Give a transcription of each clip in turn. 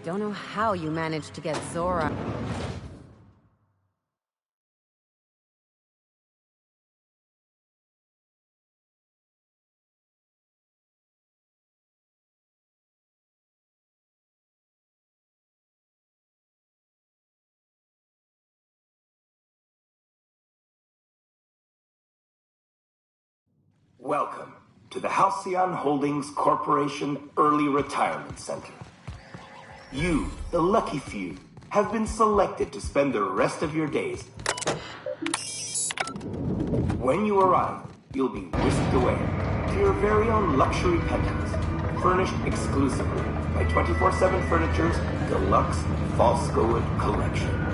Don't know how you managed to get Zora. Welcome to the Halcyon Holdings Corporation Early Retirement Center. You, the lucky few, have been selected to spend the rest of your days. When you arrive, you'll be whisked away to your very own luxury penthouse, furnished exclusively by 24/7 Furniture's Deluxe Falscowood Collection.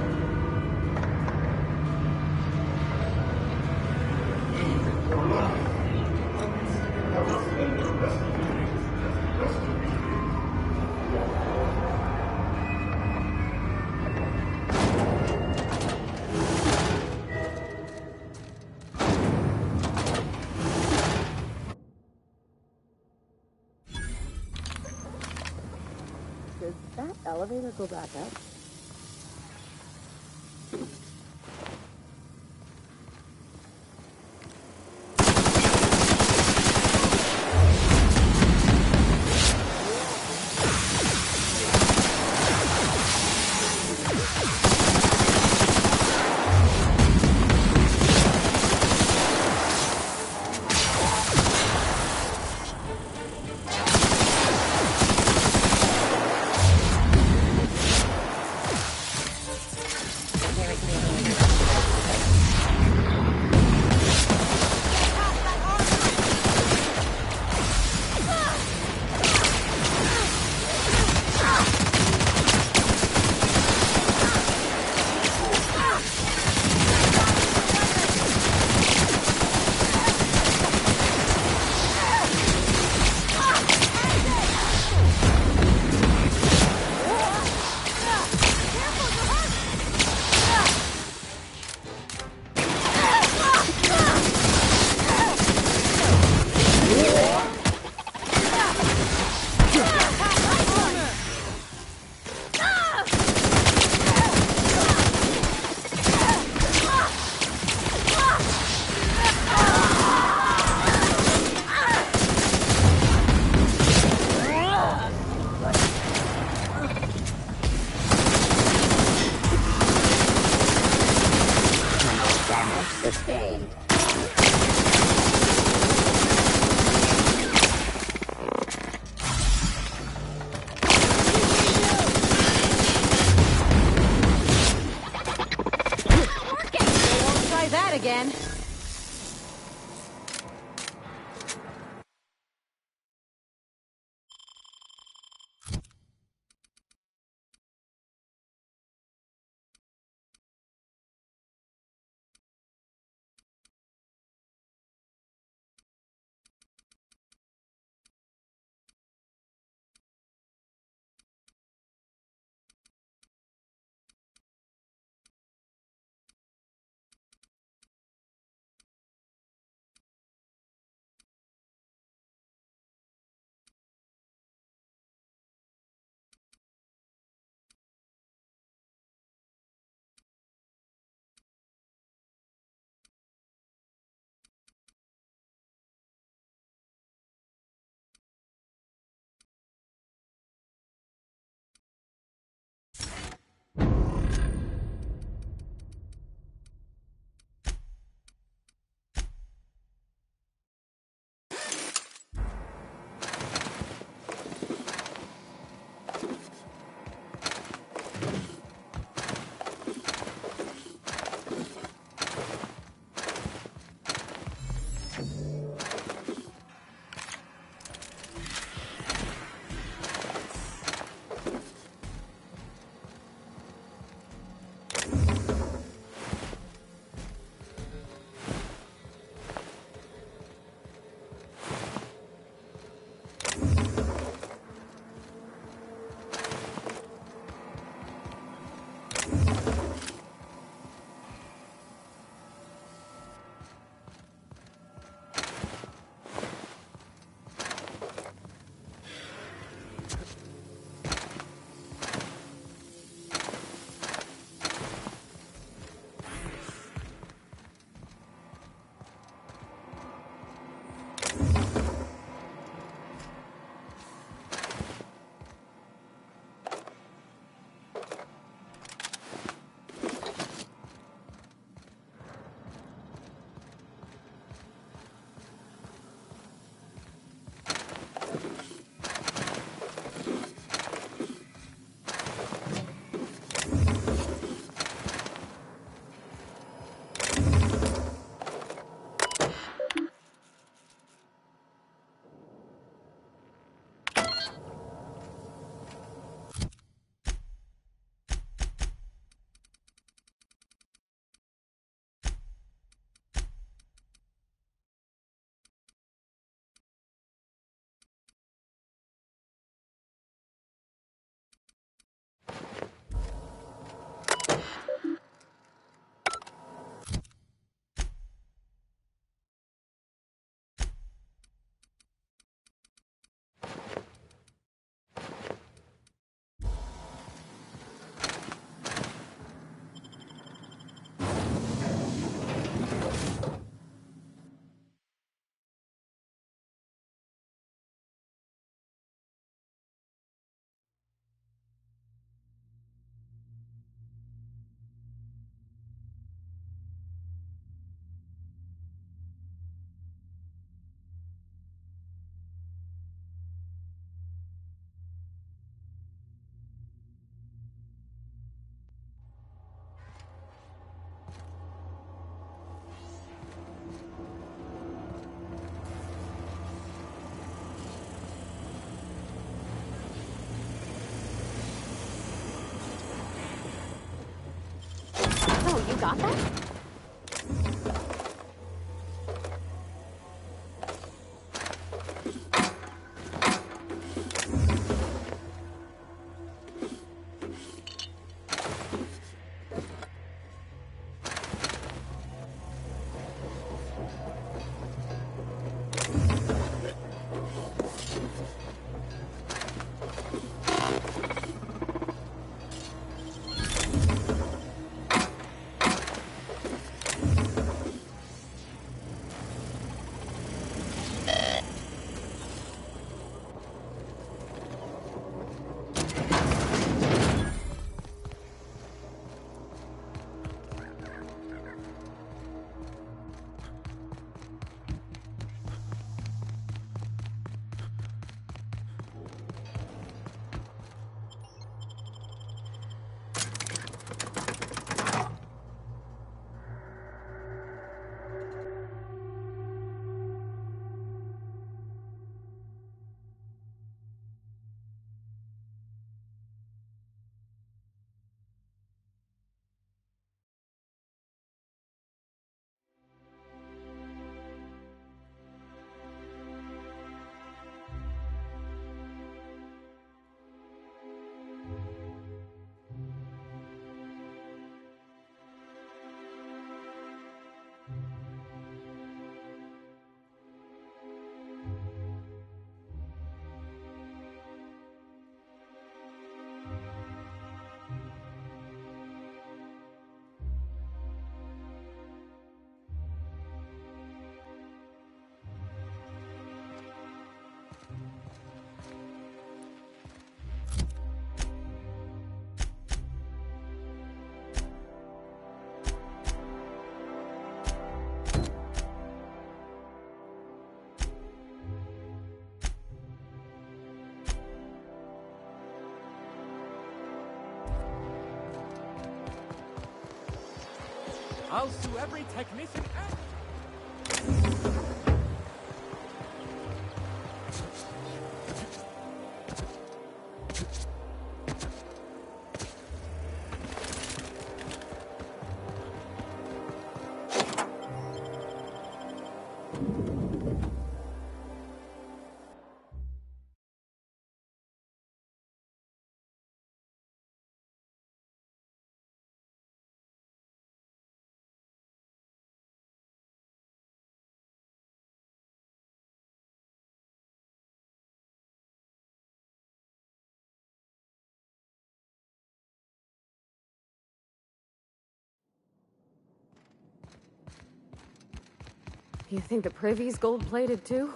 Does that elevator go back up? You got that? I'll sue every technician and... You think the privy's gold-plated too?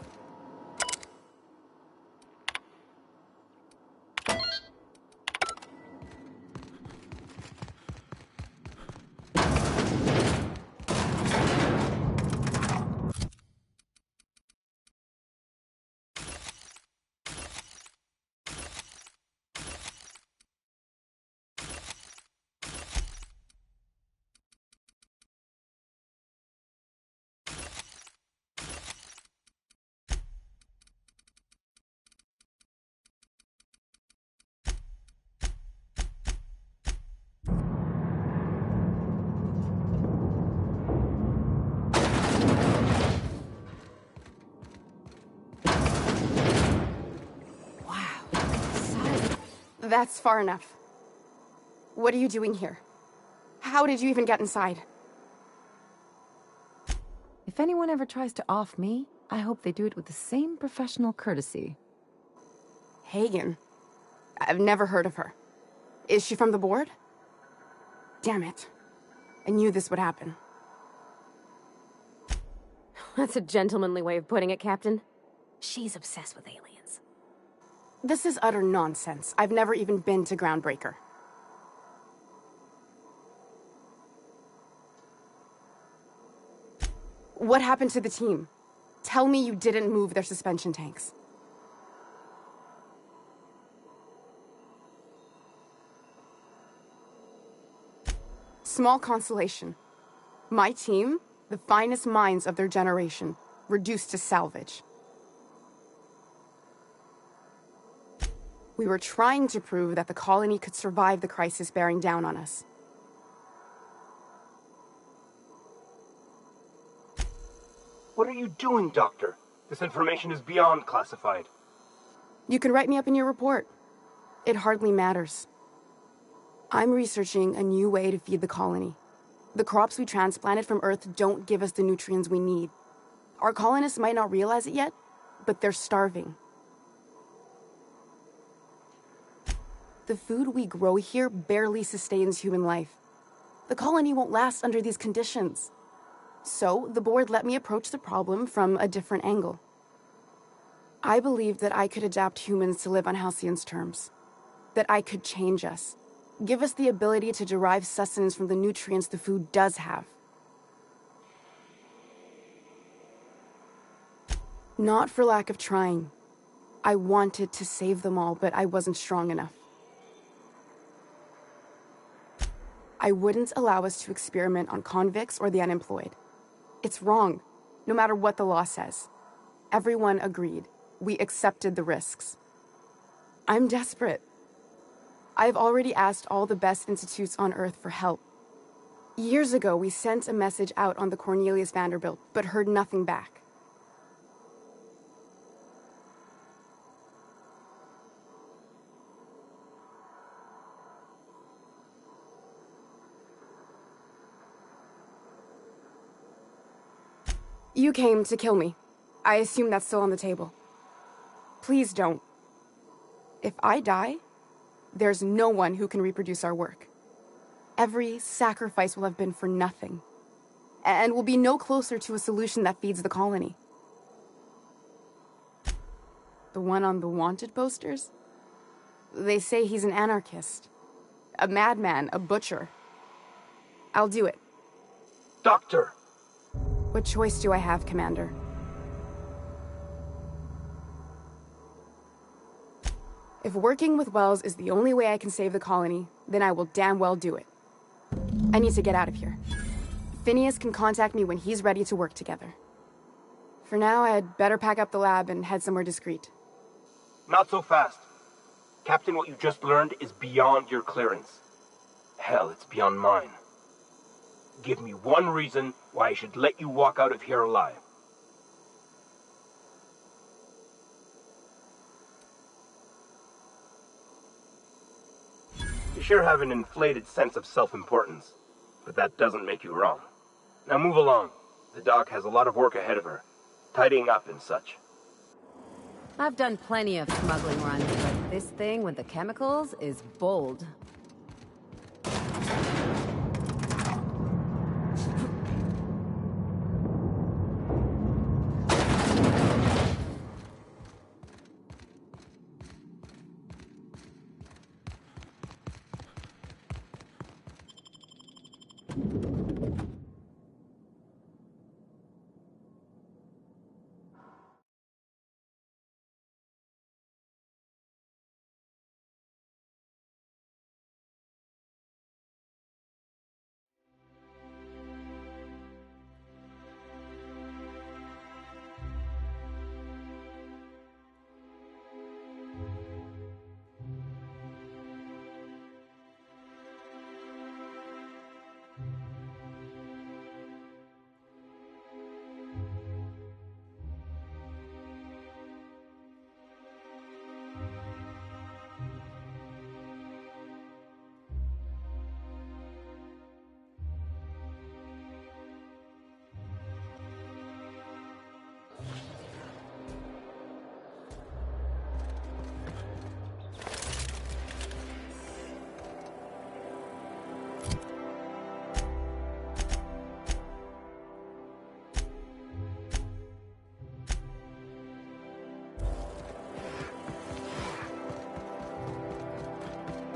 That's far enough. What are you doing here? How did you even get inside? If anyone ever tries to off me, I hope they do it with the same professional courtesy. Hagen? I've never heard of her. Is she from the board? Damn it. I knew this would happen. That's a gentlemanly way of putting it, Captain. She's obsessed with aliens. This is utter nonsense. I've never even been to Groundbreaker. What happened to the team? Tell me you didn't move their suspension tanks. Small consolation. My team, the finest minds of their generation, reduced to salvage. We were trying to prove that the colony could survive the crisis bearing down on us. What are you doing, Doctor? This information is beyond classified. You can write me up in your report. It hardly matters. I'm researching a new way to feed the colony. The crops we transplanted from Earth don't give us the nutrients we need. Our colonists might not realize it yet, but they're starving. The food we grow here barely sustains human life. The colony won't last under these conditions. So, the board let me approach the problem from a different angle. I believed that I could adapt humans to live on Halcyon's terms. That I could change us. Give us the ability to derive sustenance from the nutrients the food does have. Not for lack of trying. I wanted to save them all, but I wasn't strong enough. I wouldn't allow us to experiment on convicts or the unemployed. It's wrong, no matter what the law says. Everyone agreed. We accepted the risks. I'm desperate. I've already asked all the best institutes on Earth for help. Years ago, we sent a message out on the Cornelius Vanderbilt, but heard nothing back. You came to kill me. I assume that's still on the table. Please don't. If I die, there's no one who can reproduce our work. Every sacrifice will have been for nothing. And we'll be no closer to a solution that feeds the colony. The one on the wanted posters? They say he's an anarchist. A madman, a butcher. I'll do it. Doctor! What choice do I have, Commander? If working with Wells is the only way I can save the colony, then I will damn well do it. I need to get out of here. Phineas can contact me when he's ready to work together. For now, I had better pack up the lab and head somewhere discreet. Not so fast. Captain, what you just learned is beyond your clearance. Hell, it's beyond mine. Give me one reason why I should let you walk out of here alive. You sure have an inflated sense of self-importance, but that doesn't make you wrong. Now move along. The doc has a lot of work ahead of her, tidying up and such. I've done plenty of smuggling runs, but this thing with the chemicals is bold.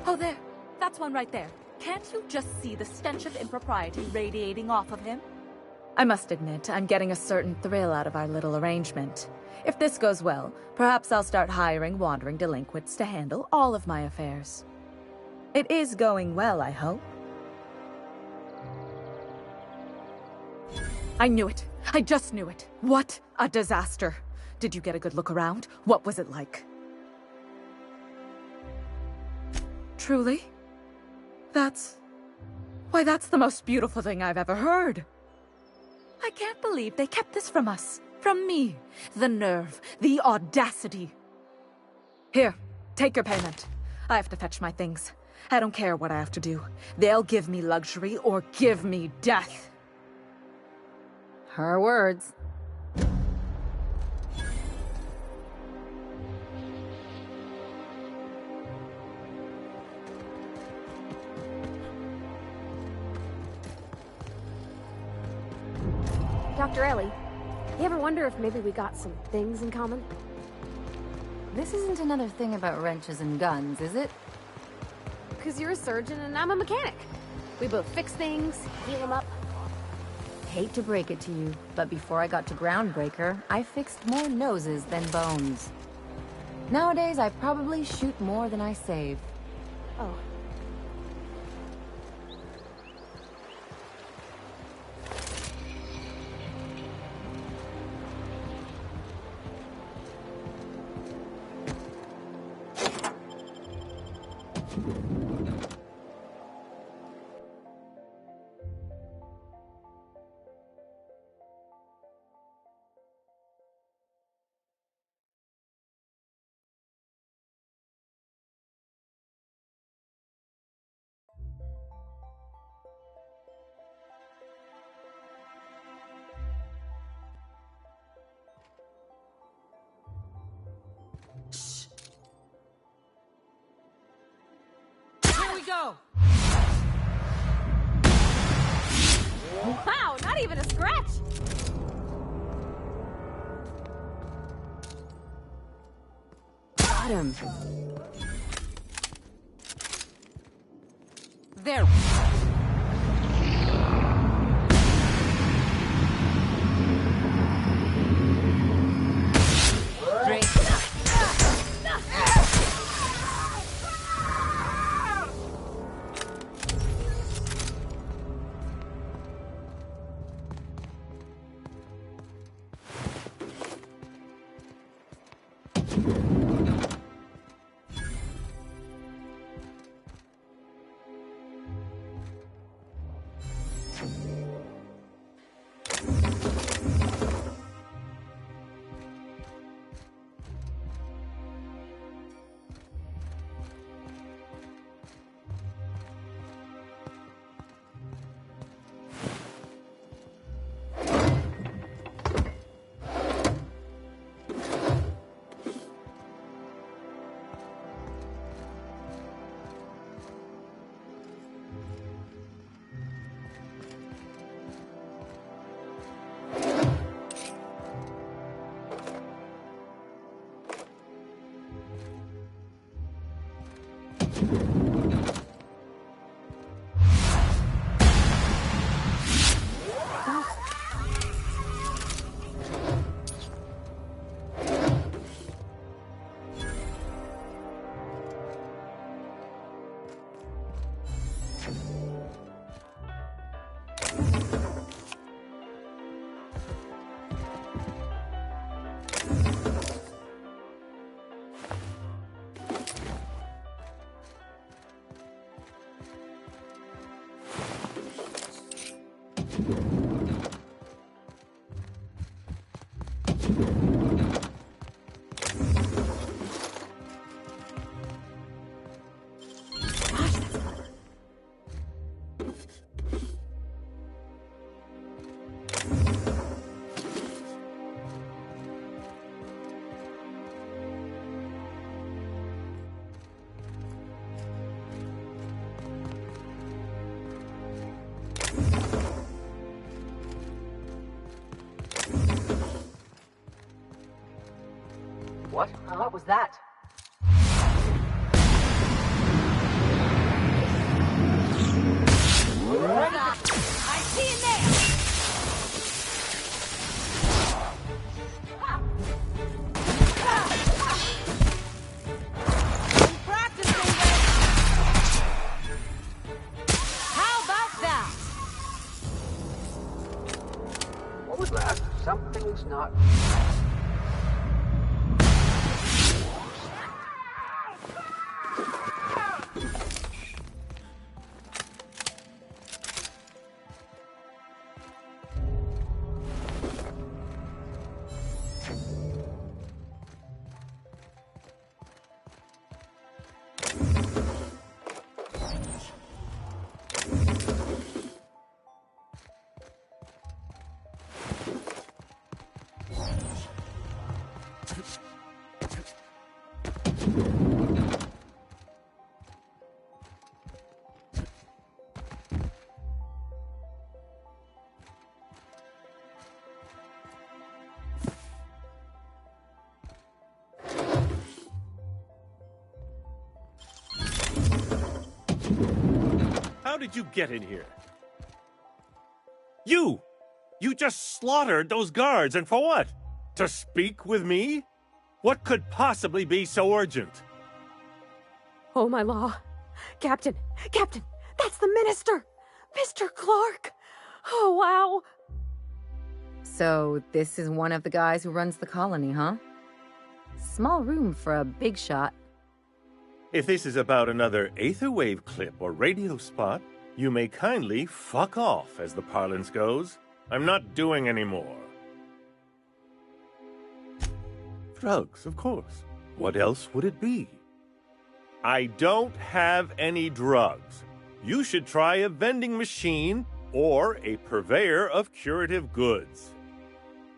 Oh, there. That's one right there. Can't you just see the stench of impropriety radiating off of him? I must admit, I'm getting a certain thrill out of our little arrangement. If this goes well, perhaps I'll start hiring wandering delinquents to handle all of my affairs. It is going well, I hope. I knew it. I just knew it. What a disaster. Did you get a good look around? What was it like? Truly? Why, that's the most beautiful thing I've ever heard. I can't believe they kept this from us. From me. The nerve. The audacity. Here, take your payment. I have to fetch my things. I don't care what I have to do. They'll give me luxury or give me death. Her words. Dr. Ellie, you ever wonder if maybe we got some things in common? This isn't another thing about wrenches and guns, is it? Because you're a surgeon and I'm a mechanic. We both fix things, heal them up. Hate to break it to you, but before I got to Groundbreaker, I fixed more noses than bones. Nowadays, I probably shoot more than I save. Oh. Go! Wow, not even a scratch! Got him. There. Great. What was that? I see in there! Practicing this! How about that? What was that? Something's not... How did you get in here? You! You just slaughtered those guards, and for what? To speak with me? What could possibly be so urgent? Oh, my law. Captain! Captain! That's the minister! Mr. Clark! Oh, wow! So, this is one of the guys who runs the colony, huh? Small room for a big shot. If this is about another Aetherwave clip or radio spot, you may kindly fuck off, as the parlance goes. I'm not doing any more. Drugs, of course. What else would it be? I don't have any drugs. You should try a vending machine or a purveyor of curative goods.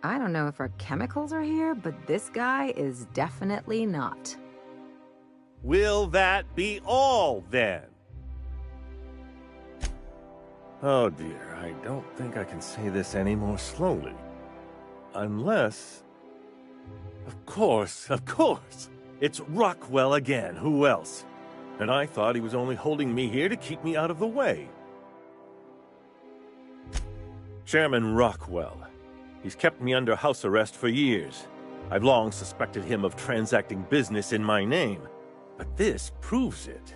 I don't know if our chemicals are here, but this guy is definitely not. Will that be all, then? Oh dear, I don't think I can say this any more slowly. Unless... Of course! It's Rockwell again, who else? And I thought he was only holding me here to keep me out of the way. Chairman Rockwell. He's kept me under house arrest for years. I've long suspected him of transacting business in my name. But this proves it.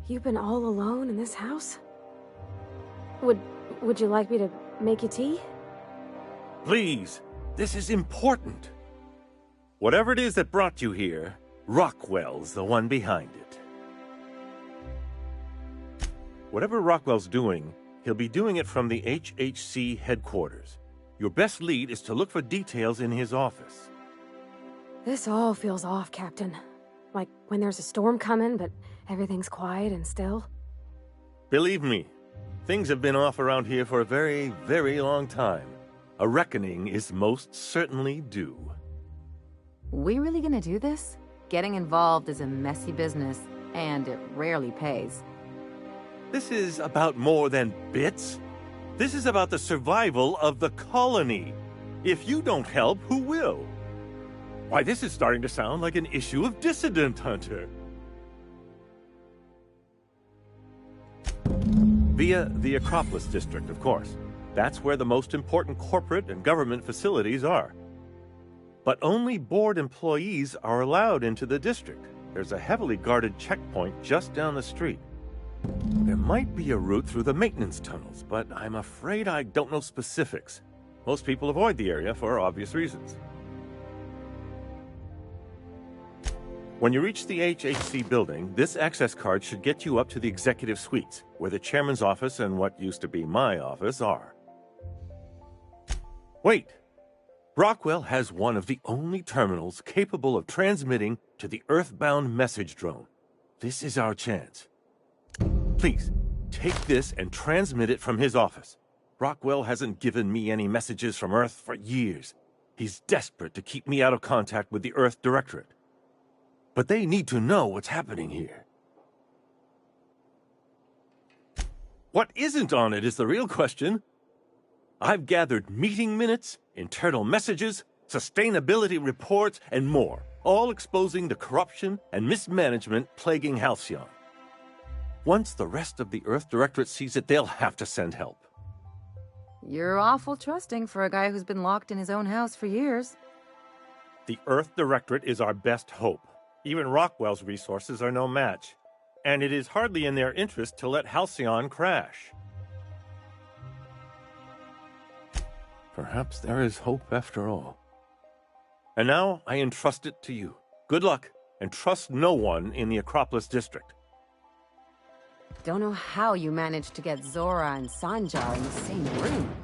You've been all alone in this house? Would you like me to make you tea? Please, this is important. Whatever it is that brought you here, Rockwell's the one behind it. Whatever Rockwell's doing, he'll be doing it from the HHC headquarters. Your best lead is to look for details in his office. This all feels off, Captain. Like when there's a storm coming, but everything's quiet and still. Believe me, things have been off around here for a very, very long time. A reckoning is most certainly due. We really gonna do this? Getting involved is a messy business, and it rarely pays. This is about more than bits. This is about the survival of the colony. If you don't help, who will? Why, this is starting to sound like an issue of Dissident Hunter. Via the Acropolis District, of course. That's where the most important corporate and government facilities are. But only board employees are allowed into the district. There's a heavily guarded checkpoint just down the street. There might be a route through the maintenance tunnels, but I'm afraid I don't know specifics. Most people avoid the area for obvious reasons. When you reach the HHC building, this access card should get you up to the executive suites, where the chairman's office and what used to be my office are. Wait! Rockwell has one of the only terminals capable of transmitting to the Earthbound message drone. This is our chance. Please, take this and transmit it from his office. Rockwell hasn't given me any messages from Earth for years. He's desperate to keep me out of contact with the Earth Directorate. But they need to know what's happening here. What isn't on it is the real question. I've gathered meeting minutes, internal messages, sustainability reports, and more, all exposing the corruption and mismanagement plaguing Halcyon. Once the rest of the Earth Directorate sees it, they'll have to send help. You're awful trusting for a guy who's been locked in his own house for years. The Earth Directorate is our best hope. Even Rockwell's resources are no match. And it is hardly in their interest to let Halcyon crash. Perhaps there is hope after all. And now I entrust it to you. Good luck, and trust no one in the Acropolis District. Don't know how you managed to get Zora and Sanjar in the same room.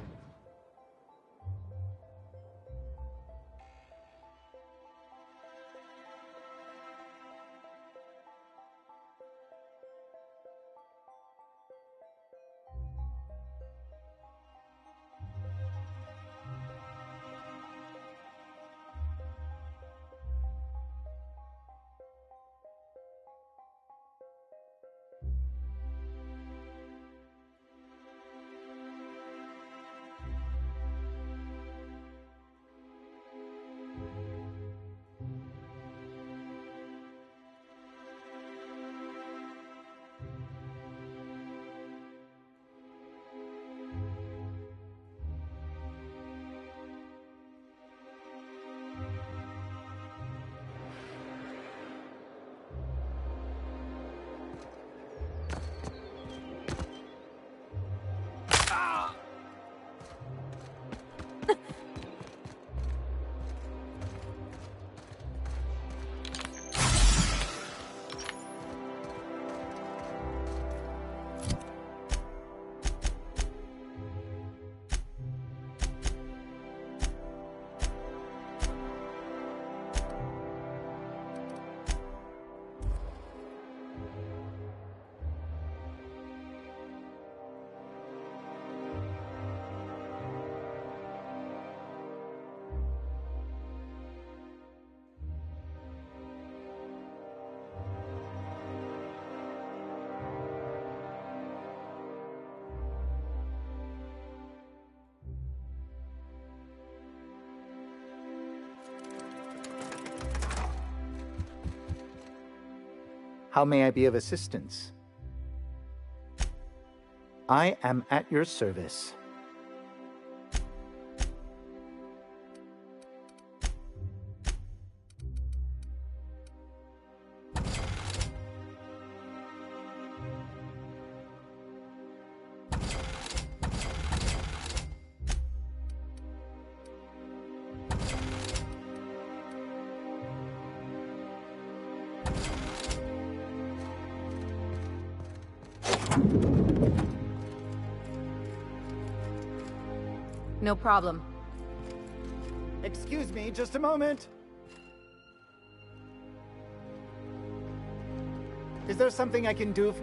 How may I be of assistance? I am at your service. No problem. Excuse me, just a moment. Is there something I can do?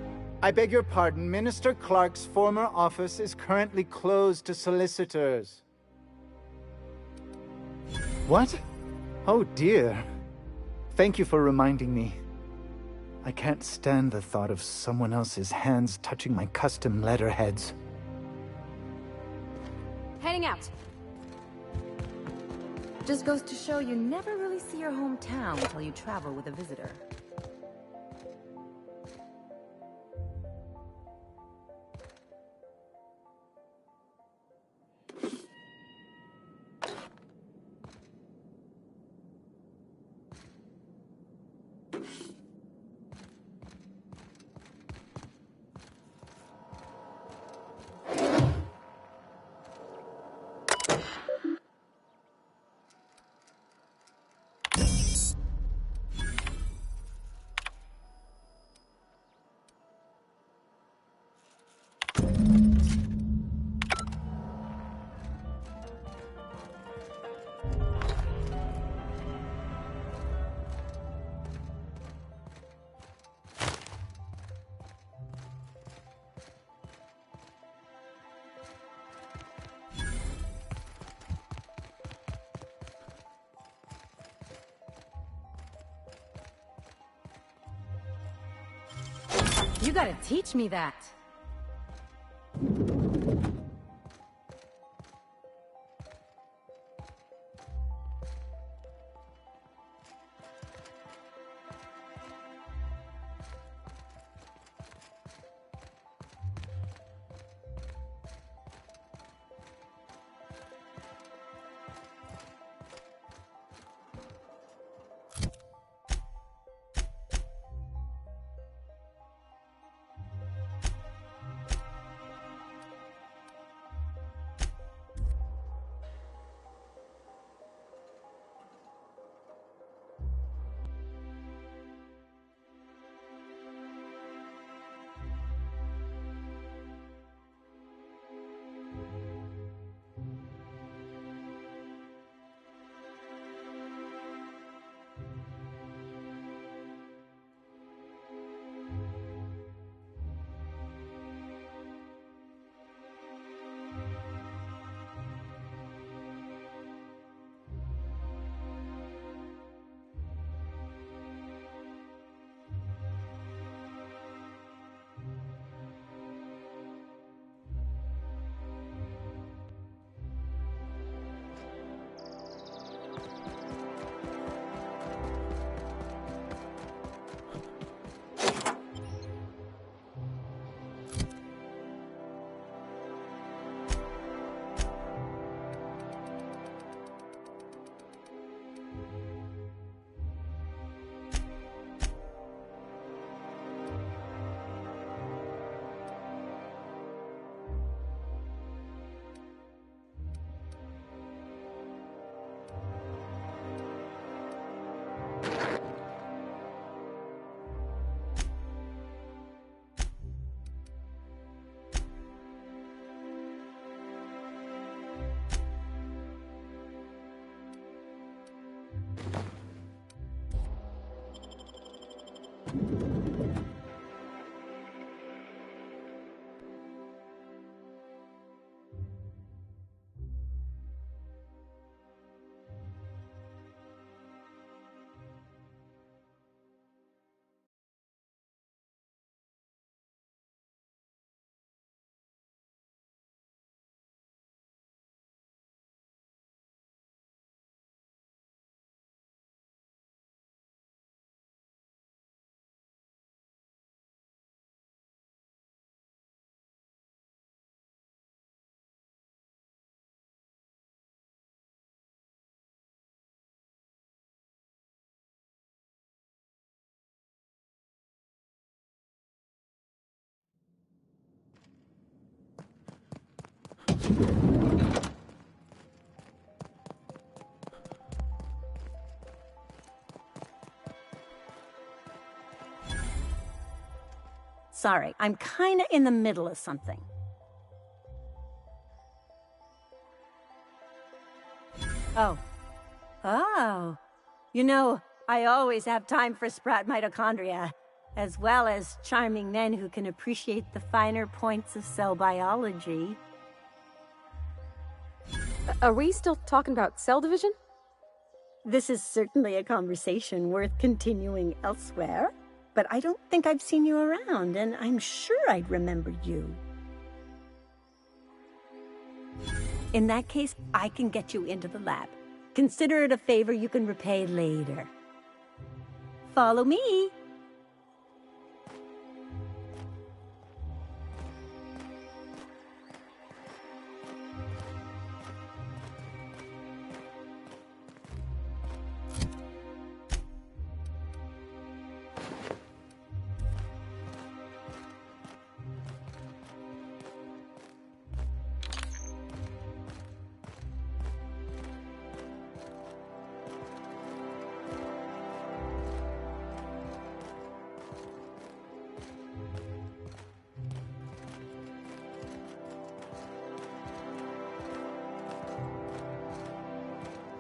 I beg your pardon, Minister Clark's former office is currently closed to solicitors. What? Oh dear. Thank you for reminding me. I can't stand the thought of someone else's hands touching my custom letterheads. Heading out. Just goes to show you never really see your hometown until you travel with a visitor. You gotta teach me that. Sorry, I'm kinda in the middle of something. Oh. Oh. You know, I always have time for sprat mitochondria, as well as charming men who can appreciate the finer points of cell biology. Are we still talking about cell division? This is certainly a conversation worth continuing elsewhere, but I don't think I've seen you around, and I'm sure I'd remember you. In that case, I can get you into the lab. Consider it a favor you can repay later. Follow me.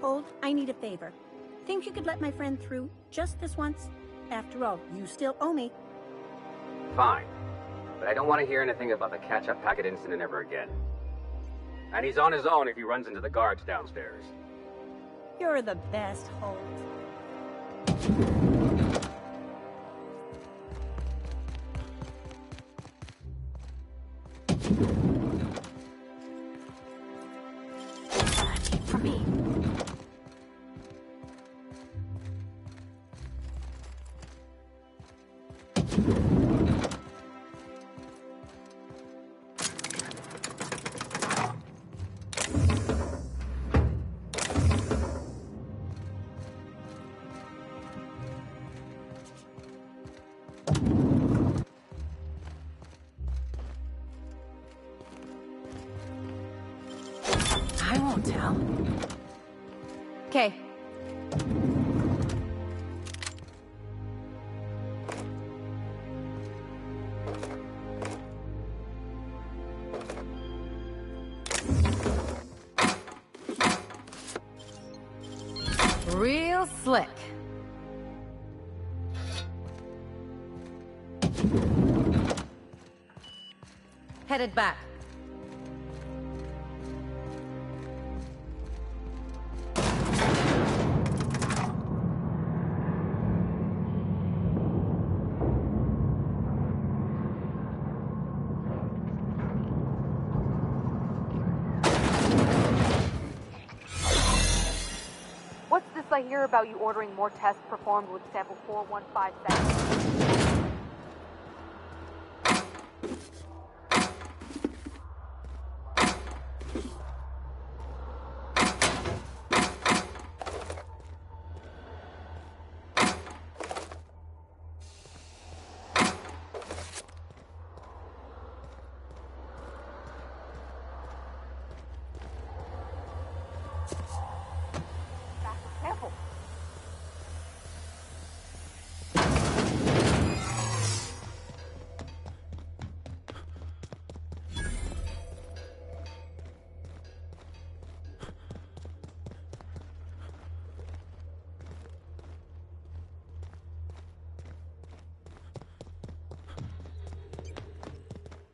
Hold, I need a favor. Think you could let my friend through just this once? After all, you still owe me. Fine. But I don't want to hear anything about the catch-up packet incident ever again. And he's on his own if he runs into the guards downstairs. You're the best, Holt. For me. I won't tell. Okay. Real slick. Headed back. What's this I hear about you ordering more tests performed with sample 4157?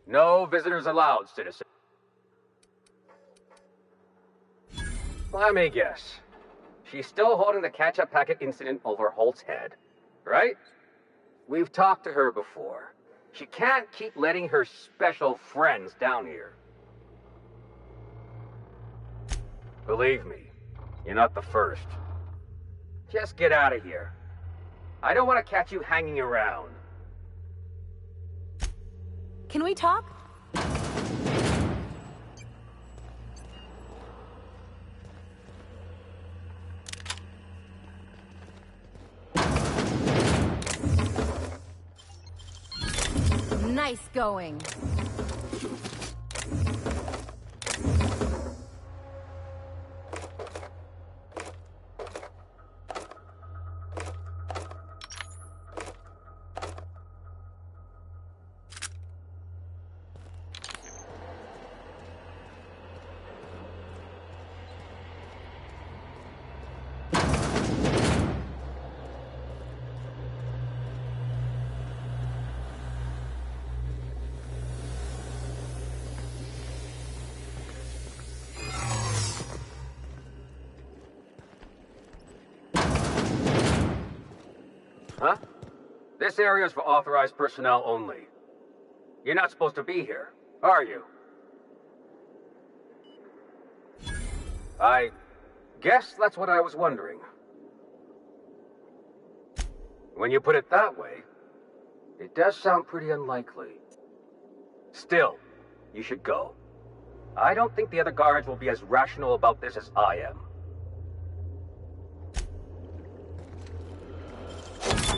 No visitors allowed, citizen. Let me guess. She's still holding the catch-up packet incident over Holt's head, right? We've talked to her before. She can't keep letting her special friends down here. Believe me, you're not the first. Just get out of here. I don't want to catch you hanging around. Can we talk? Nice going. This area is for authorized personnel only. You're not supposed to be here, are you? I guess that's what I was wondering. When you put it that way, it does sound pretty unlikely. Still, you should go. I don't think the other guards will be as rational about this as I am.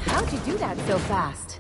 How'd you do that so fast?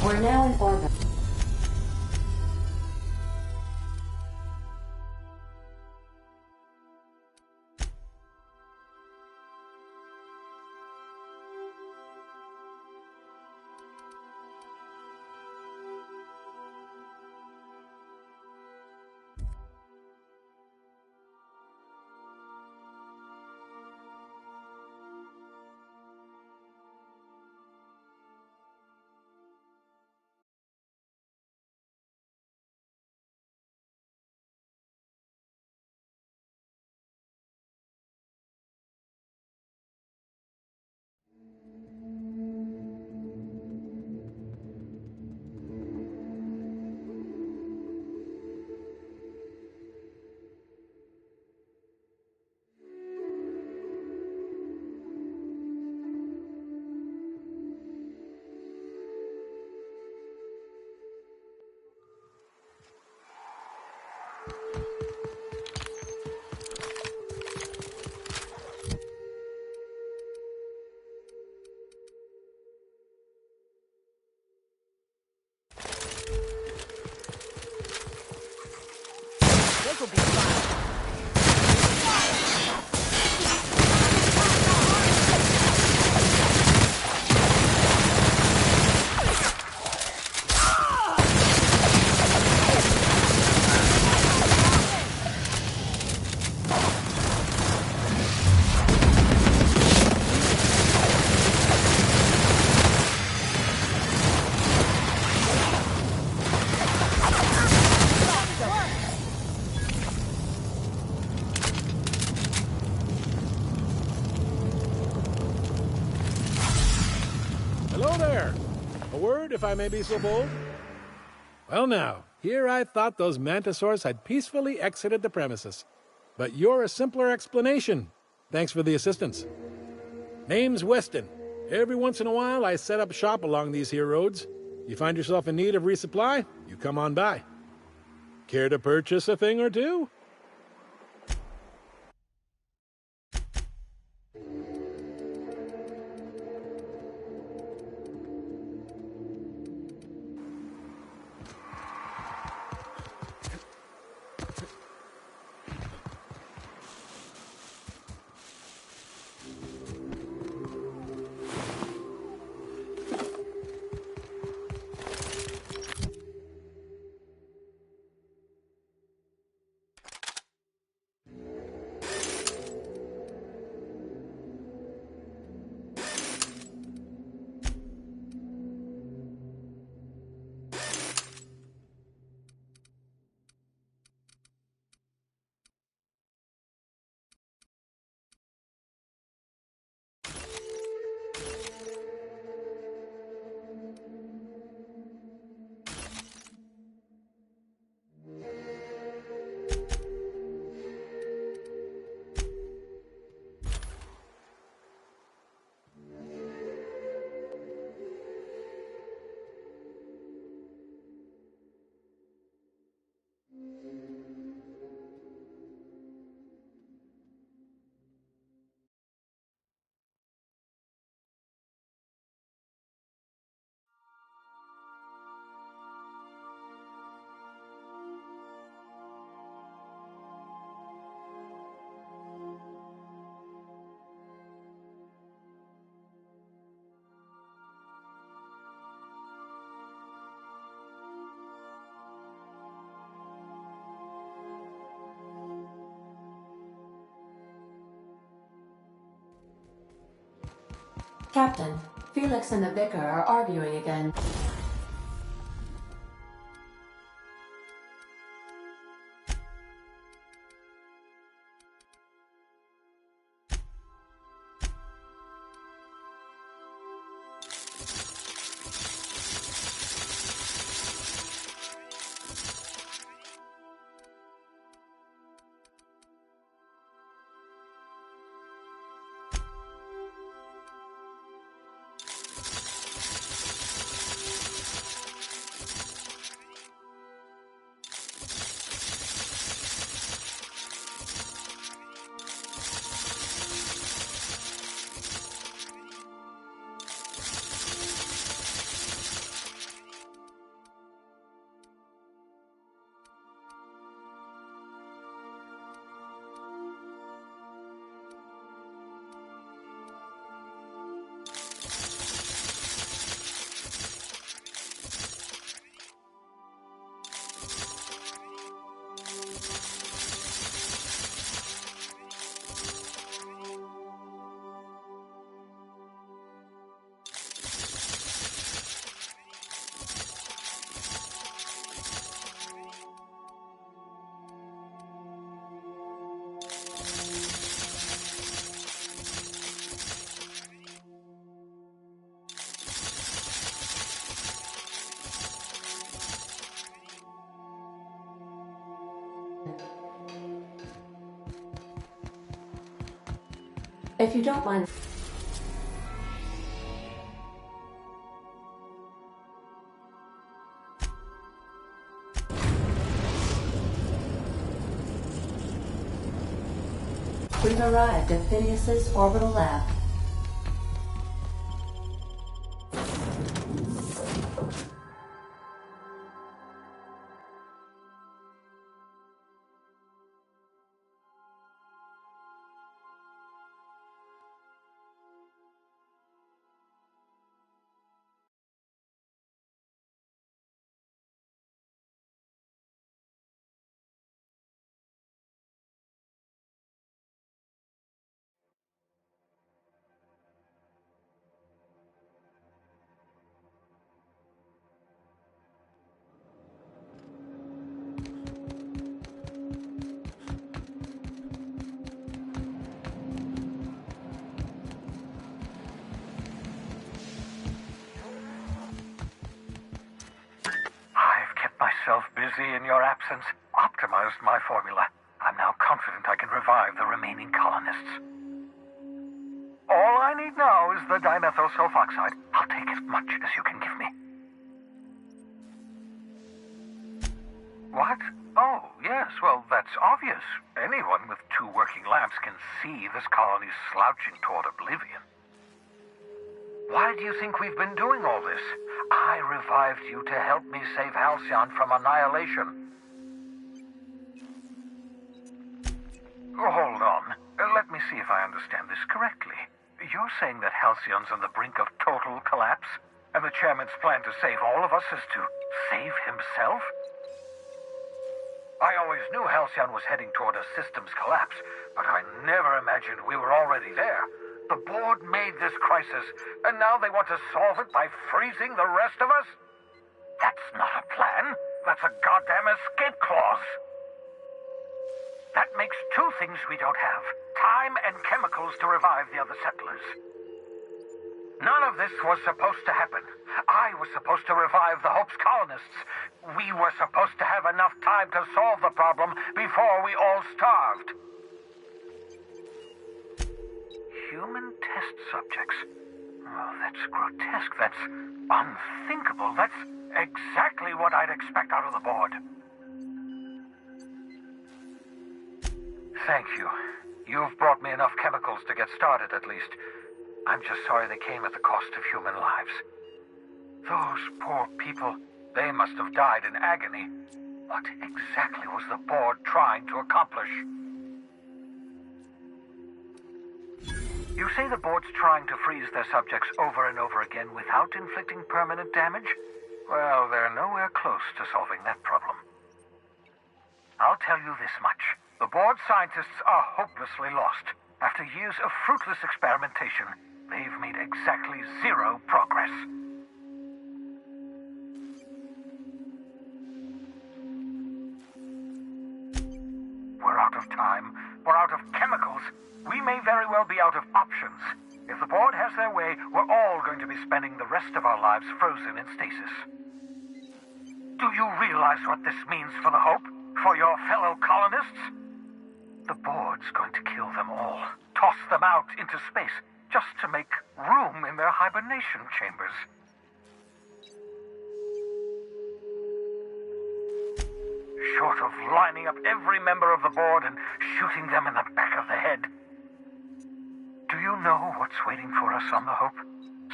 We're now in orbit. if I may be so bold? Well now, here I thought those mantisaurs had peacefully exited the premises. But you're a simpler explanation. Thanks for the assistance. Name's Weston. Every once in a while I set up shop along these here roads. You find yourself in need of resupply, you come on by. Care to purchase a thing or two? Captain, Felix and the Vicar are arguing again. If you don't mind... We've arrived at Phineas's orbital lab. myself busy in your absence, optimized my formula. I'm now confident I can revive the remaining colonists. All I need now is the dimethyl sulfoxide. I'll take as much as you can give me. What? Oh, yes, well, that's obvious. Anyone with 2 working lamps can see this colony's slouching toward oblivion. Why do you think we've been doing all this? I revived you to help me save Halcyon from annihilation. Hold on. Let me see if I understand this correctly. You're saying that Halcyon's on the brink of total collapse, and the chairman's plan to save all of us is to save himself? I always knew Halcyon was heading toward a systems collapse, but I never imagined we were already there. The board made this crisis, and now they want to solve it by freezing the rest of us? That's not a plan. That's a goddamn escape clause. That makes 2 things we don't have: time and chemicals to revive the other settlers. None of this was supposed to happen. I was supposed to revive the Hope's colonists. We were supposed to have enough time to solve the problem before we all starved. Human test subjects. Oh, that's grotesque. That's unthinkable. That's exactly what I'd expect out of the board. Thank you. You've brought me enough chemicals to get started, at least. I'm just sorry they came at the cost of human lives. Those poor people, they must have died in agony. What exactly was the board trying to accomplish? You say the board's trying to freeze their subjects over and over again without inflicting permanent damage? Well, they're nowhere close to solving that problem. I'll tell you this much. The board scientists are hopelessly lost. After years of fruitless experimentation, they've made exactly 0 progress. We're out of time. We're out of chemicals. We may very well be out of options. If the board has their way, we're all going to be spending the rest of our lives frozen in stasis. Do you realize what this means for the Hope? For your fellow colonists? The board's going to kill them all. Toss them out into space, just to make room in their hibernation chambers. Short of lining up every member of the board and shooting them in the back of the head. Do you know what's waiting for us on the Hope?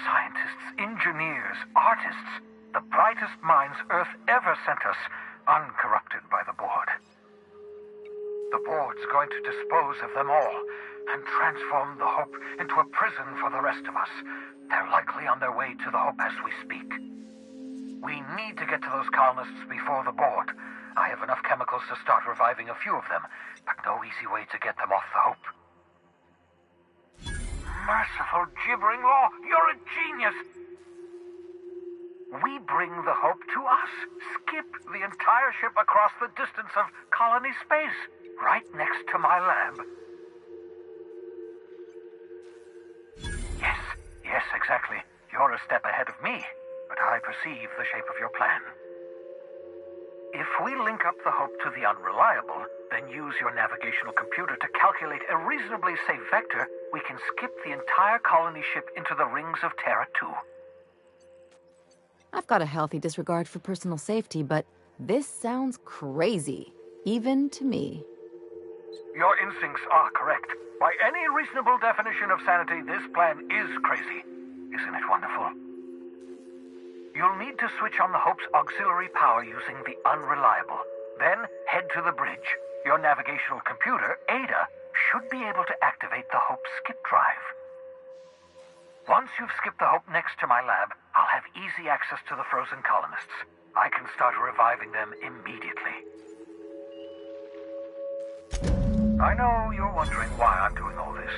Scientists, engineers, artists, the brightest minds Earth ever sent us, uncorrupted by the board. The board's going to dispose of them all and transform the Hope into a prison for the rest of us. They're likely on their way to the Hope as we speak. We need to get to those colonists before the board. I have enough chemicals to start reviving a few of them, but no easy way to get them off the Hope. Merciful gibbering law, you're a genius! We bring the Hope to us. Skip the entire ship across the distance of colony space, right next to my lab. Yes, exactly. You're a step ahead of me, but I perceive the shape of your plan. If we link up the Hope to the Unreliable, then use your navigational computer to calculate a reasonably safe vector, we can skip the entire colony ship into the rings of Terra 2. I've got a healthy disregard for personal safety, but this sounds crazy, even to me. Your instincts are correct. By any reasonable definition of sanity, this plan is crazy. Isn't it wonderful? You'll need to switch on the Hope's auxiliary power using the Unreliable. Then head to the bridge. Your navigational computer, Ada, should be able to activate the Hope's skip drive. Once you've skipped the Hope next to my lab, I'll have easy access to the frozen colonists. I can start reviving them immediately. I know you're wondering why I'm doing all this.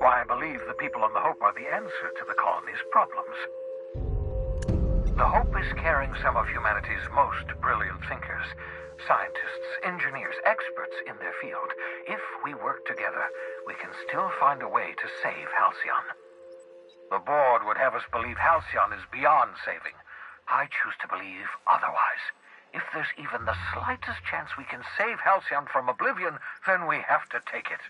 Why I believe the people on the Hope are the answer to the colony's problems. The Hope is carrying some of humanity's most brilliant thinkers, scientists, engineers, experts in their field. If we work together, we can still find a way to save Halcyon. The board would have us believe Halcyon is beyond saving. I choose to believe otherwise. If there's even the slightest chance we can save Halcyon from oblivion, then we have to take it.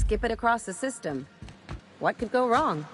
Skip it across the system. What could go wrong?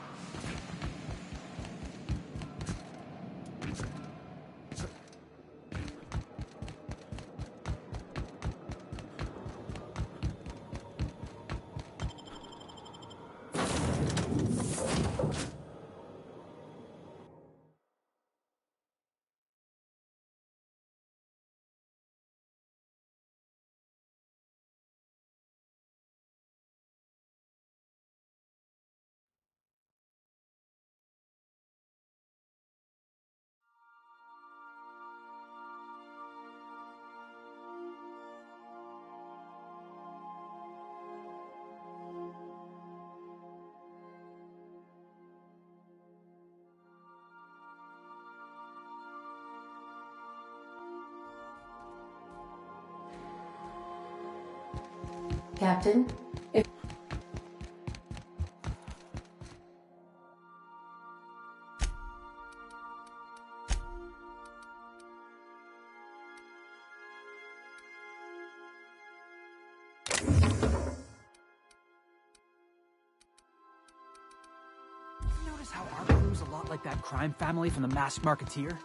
Captain, if... Notice how our crew's a lot like that crime family from The Masked Marketeer?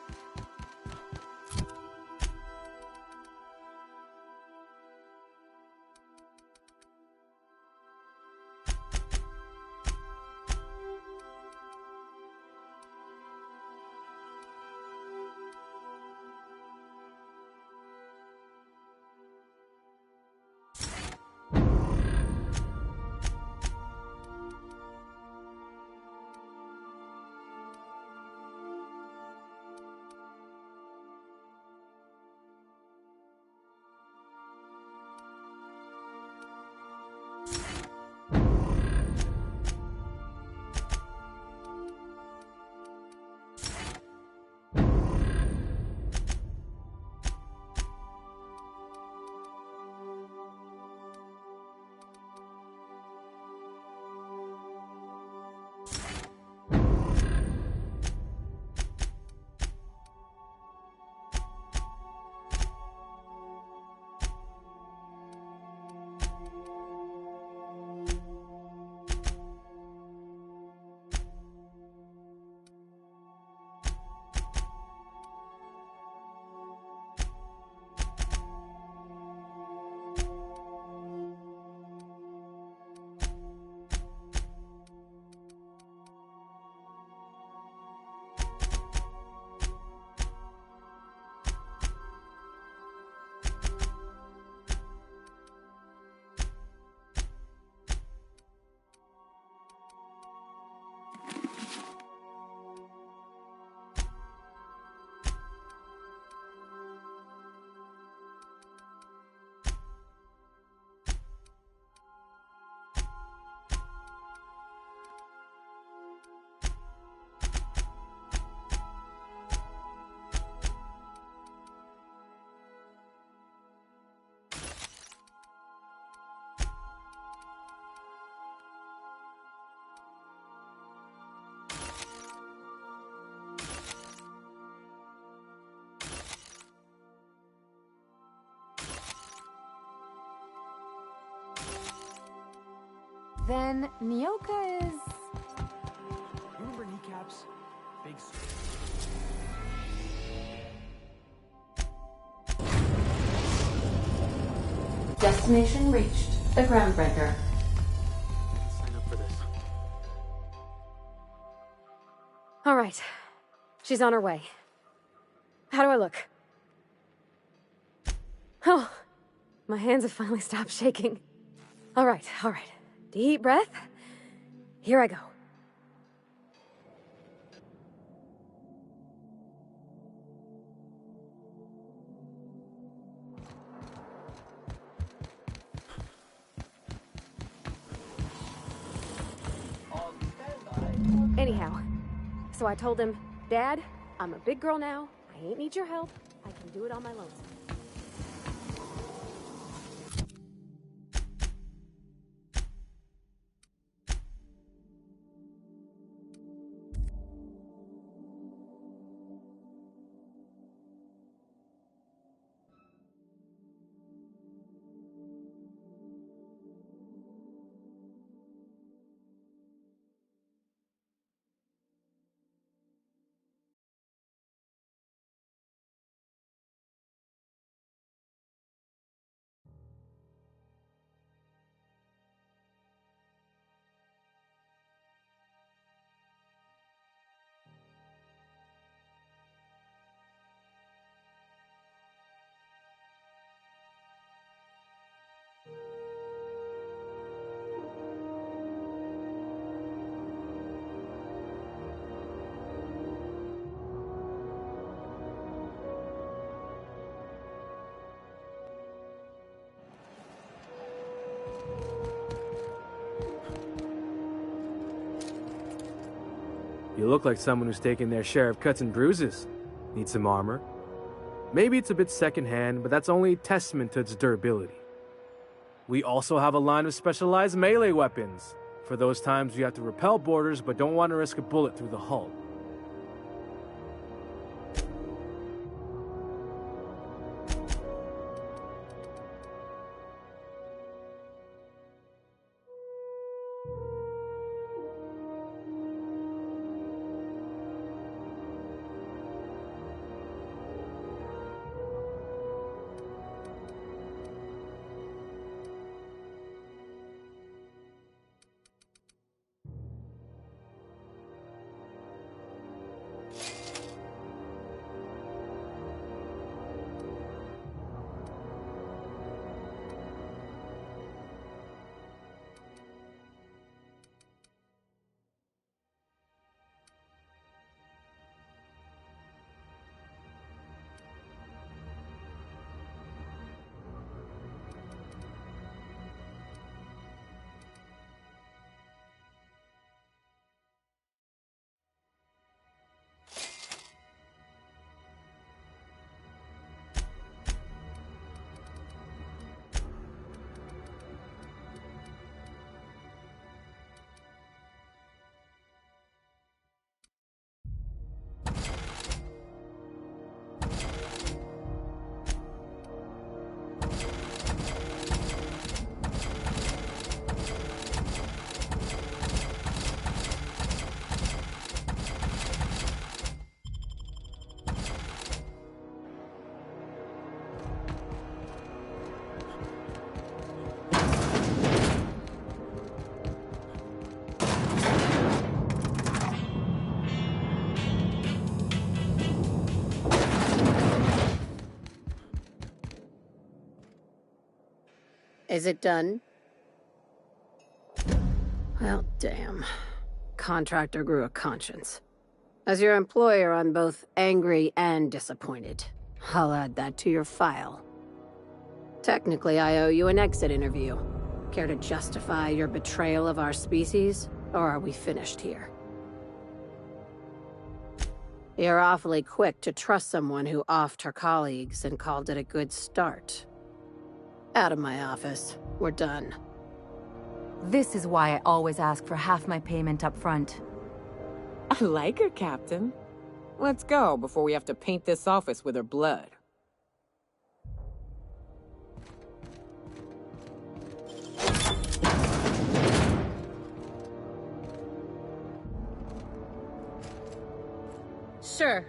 Then Nyoka is... Remember kneecaps? Big... Destination reached. The Groundbreaker. Sign up for this. All right. She's on her way. How do I look? Oh, my hands have finally stopped shaking. All right. Deep breath. Here I go. Anyhow, so I told him, Dad, I'm a big girl now. I ain't need your help. I can do it on my lonesome. You look like someone who's taken their share of cuts and bruises. Need some armor? Maybe it's a bit secondhand, but that's only a testament to its durability. We also have a line of specialized melee weapons, for those times you have to repel boarders but don't want to risk a bullet through the hull. Is it done? Well, damn. Contractor grew a conscience. As your employer, I'm both angry and disappointed. I'll add that to your file. Technically, I owe you an exit interview. Care to justify your betrayal of our species, or are we finished here? You're awfully quick to trust someone who offed her colleagues and called it a good start. Out of my office. We're done. This is why I always ask for half my payment up front. I like her, Captain. Let's go before we have to paint this office with her blood. Sure.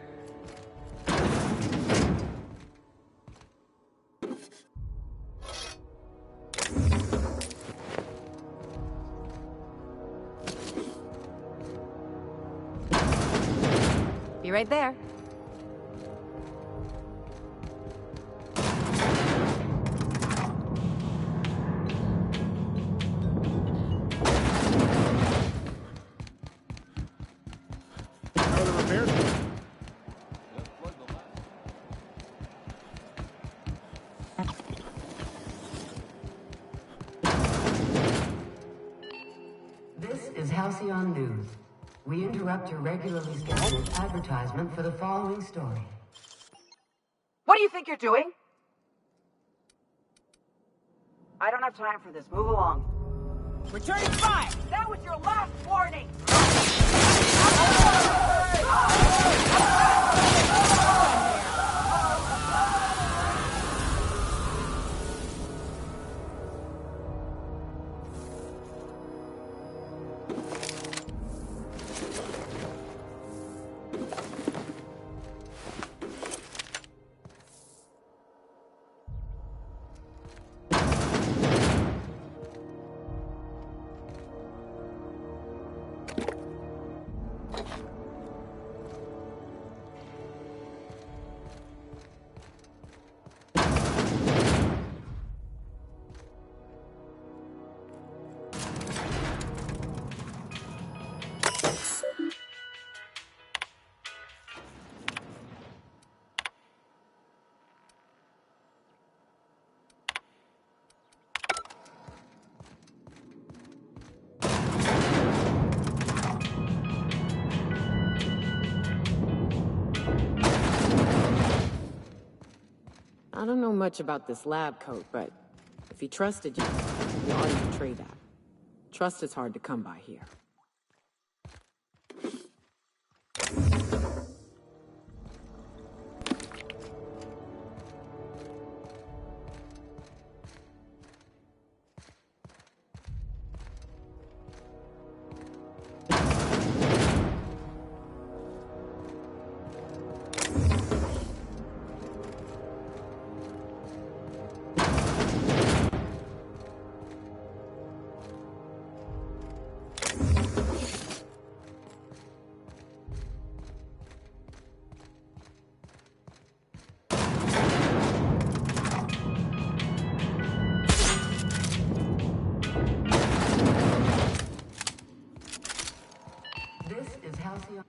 Be right there. How are the repairs going? This is Halcyon News. We interrupt your regularly scheduled advertisement for the following story. What do you think you're doing? I don't have time for this. Move along. Returning fire! That was your last warning! I don't know much about this lab coat, but if he trusted you, you ought to betray that. Trust is hard to come by here. This is Halcyon.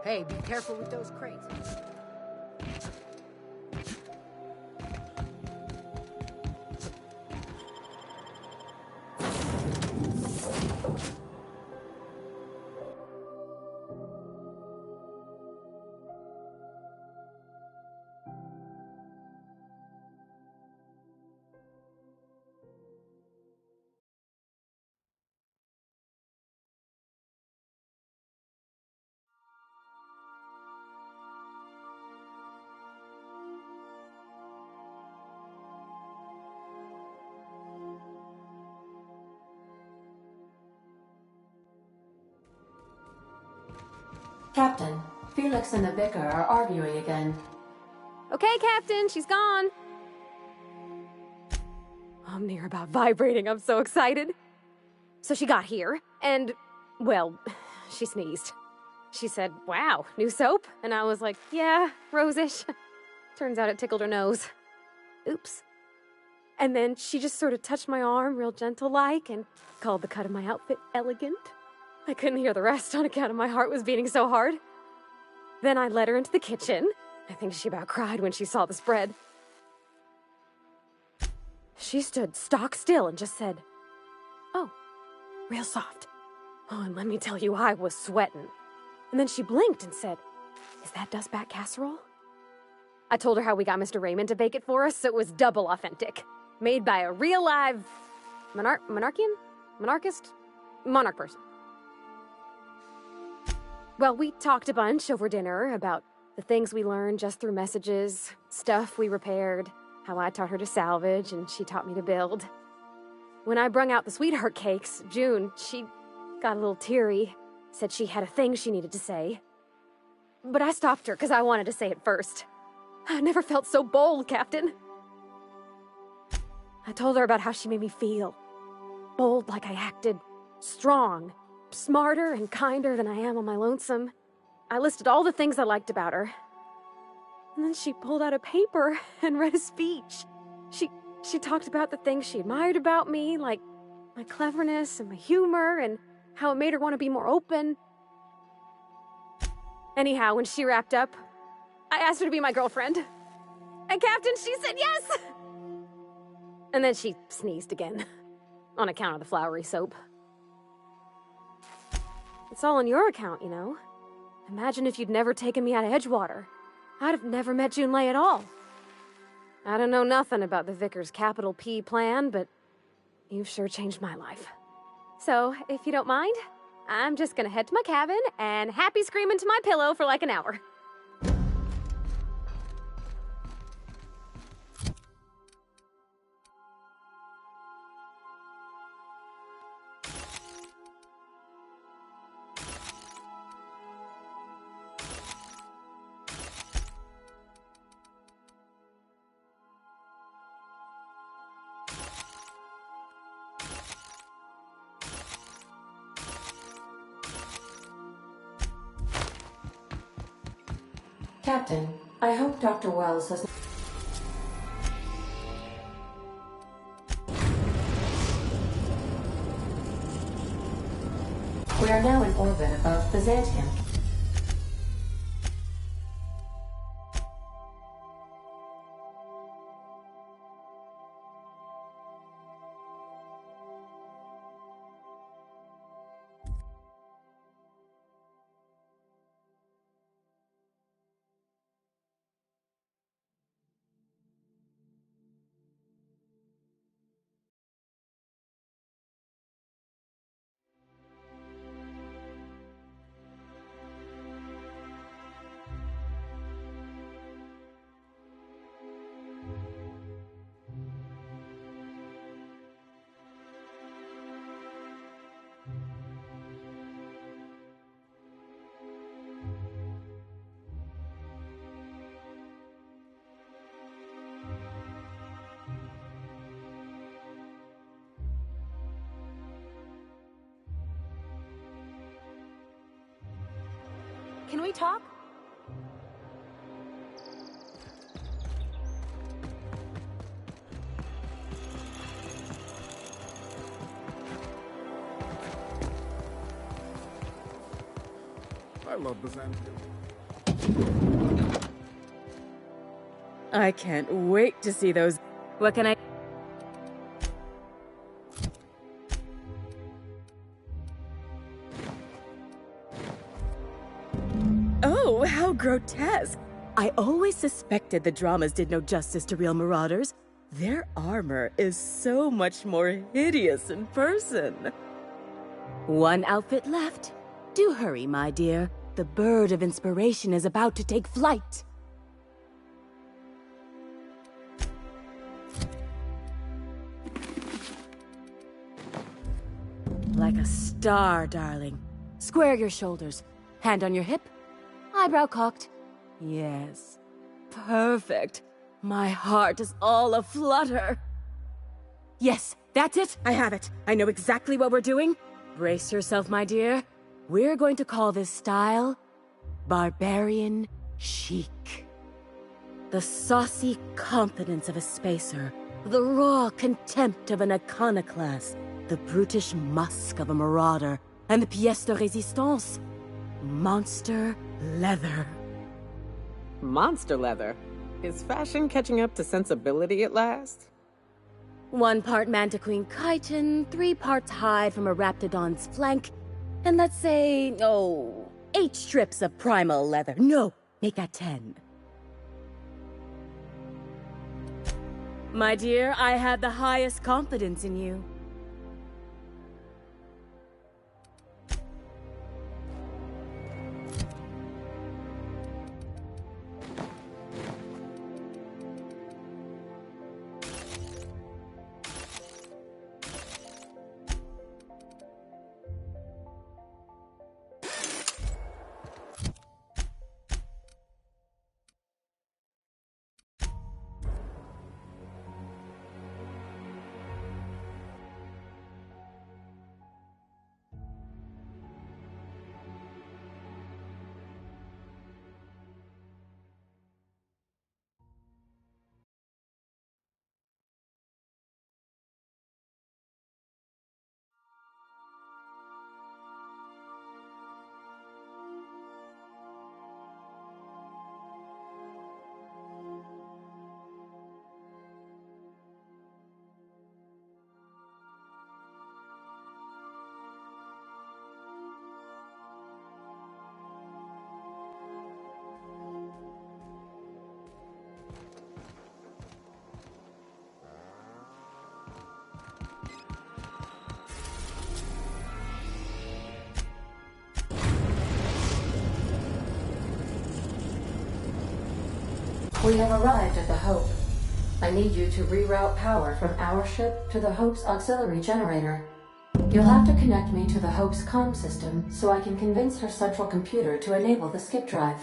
Hey, be careful with those crates. Captain, Felix and the Vicar are arguing again. Okay, Captain, she's gone. I'm near about vibrating. I'm so excited. So she got here, and, well, she sneezed. She said, "Wow, new soap?" And I was like, "Yeah, rosish." Turns out it tickled her nose. Oops. And then she just sort of touched my arm real gentle-like and called the cut of my outfit elegant. I couldn't hear the rest on account of my heart was beating so hard. Then I led her into the kitchen. I think she about cried when she saw the spread. She stood stock still and just said, "Oh," real soft. Oh, and let me tell you, I was sweating. And then she blinked and said, "Is that dustback casserole?" I told her how we got Mr. Raymond to bake it for us, so it was double authentic. Made by a real live... monarchist? Monarch person. Well, we talked a bunch over dinner about the things we learned just through messages, stuff we repaired, how I taught her to salvage and she taught me to build. When I brung out the sweetheart cakes, June, she got a little teary, said she had a thing she needed to say. But I stopped her because I wanted to say it first. I never felt so bold, Captain. I told her about how she made me feel. Bold like I acted, strong, smarter and kinder than I am on my lonesome. I listed all the things I liked about her. And then she pulled out a paper and read a speech. She talked about the things she admired about me, like my cleverness and my humor, and how it made her want to be more open. Anyhow, when she wrapped up, I asked her to be my girlfriend. And Captain, she said yes! And then she sneezed again, on account of the flowery soap. It's all on your account, you know. Imagine if you'd never taken me out of Edgewater. I'd have never met Junlei at all. I don't know nothing about the Vicar's capital P plan, but you've sure changed my life. So, if you don't mind, I'm just gonna head to my cabin and happy scream into my pillow for like an hour. Captain, I hope Dr. Wells has... We are now in orbit above Byzantium. Can we talk? I love Byzantium. I can't wait to see those. What can I... Oh, how grotesque! I always suspected the dramas did no justice to real marauders. Their armor is so much more hideous in person. One outfit left. Do hurry, my dear. The bird of inspiration is about to take flight. Like a star, darling. Square your shoulders. Hand on your hip. Eyebrow cocked. Yes. Perfect. My heart is all aflutter. Yes, that's it. I have it. I know exactly what we're doing. Brace yourself, my dear. We're going to call this style Barbarian Chic. The saucy confidence of a spacer, the raw contempt of an iconoclast, the brutish musk of a marauder, and the pièce de résistance, monster leather. Monster leather? Is fashion catching up to sensibility at last? 1 part Mantiqueen chitin, 3 parts hide from a raptidon's flank, and let's say, 8 strips of primal leather. No, make that 10. My dear, I had the highest confidence in you. We have arrived at the Hope. I need you to reroute power from our ship to the Hope's auxiliary generator. You'll have to connect me to the Hope's comm system so I can convince her central computer to enable the skip drive.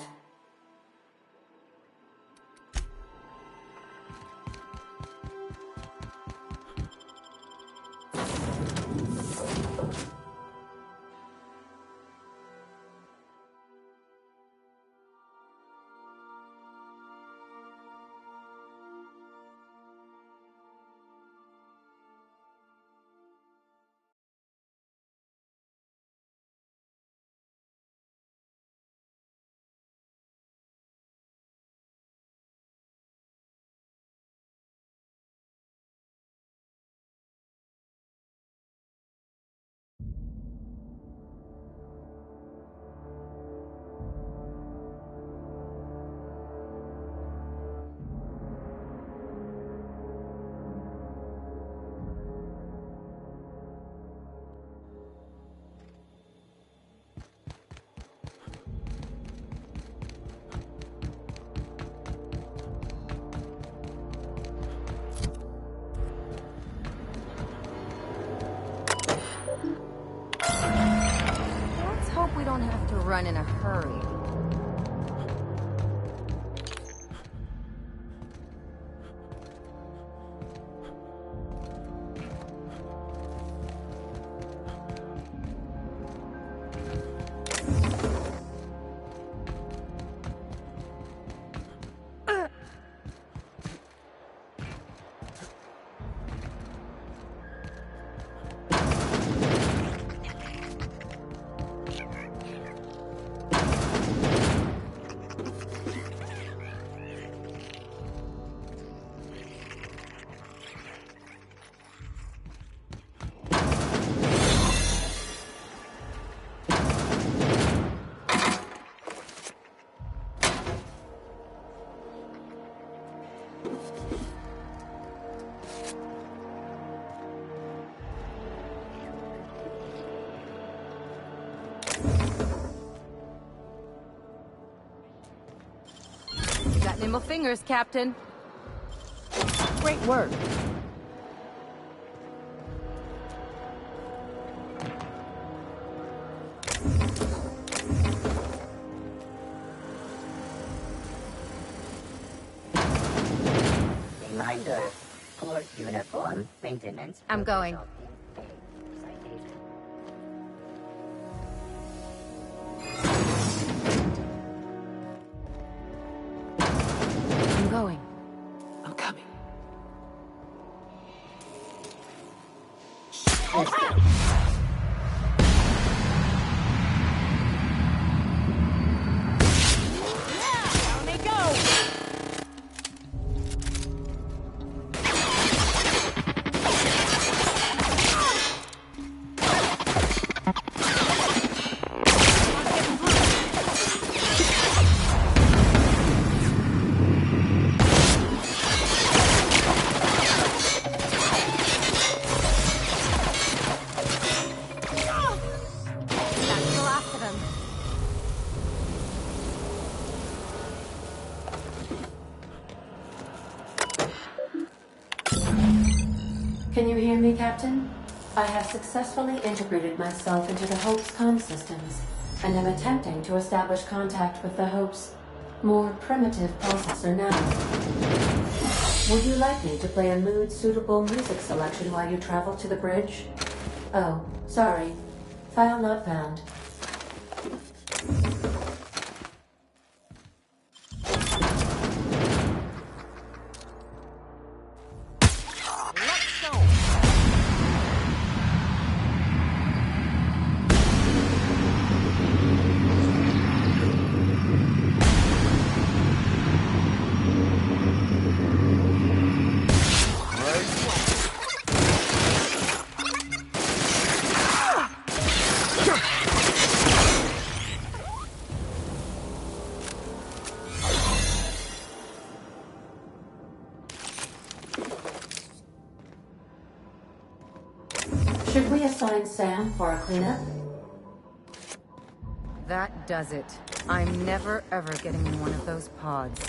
Let's hope we don't have to run in a hurry. Got nimble fingers, Captain. Great work. Reminder, port uniform maintenance. I'm going. I'm going. I'm coming. Down they go! me, Captain? I have successfully integrated myself into the Hope's comm systems, and am attempting to establish contact with the Hope's more primitive processor now. Would you like me to play a mood-suitable music selection while you travel to the bridge? Oh, sorry. File not found. Should we assign Sam for a cleanup? That does it. I'm never ever getting in one of those pods.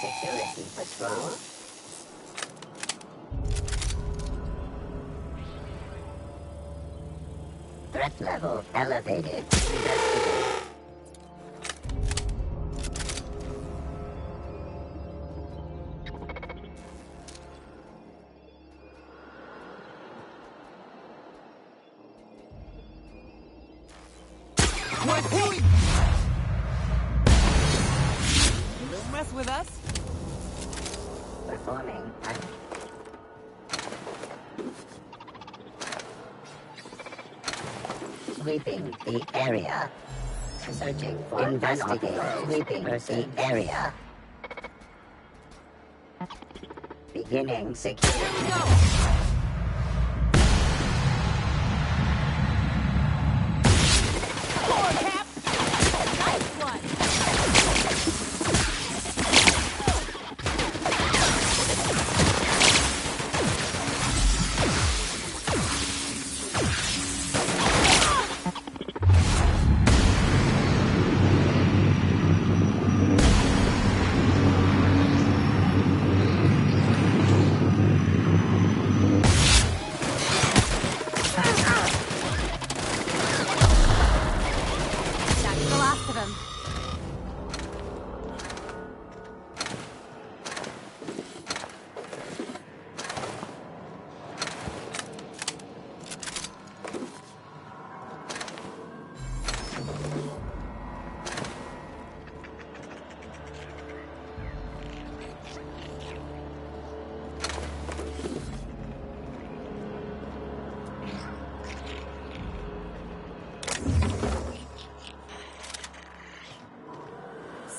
Security patrol. Threat level elevated. Investigate. What doing? Don't mess with us. Performing. Sweeping the area. Searching for investigate. Sweeping the area. Beginning security.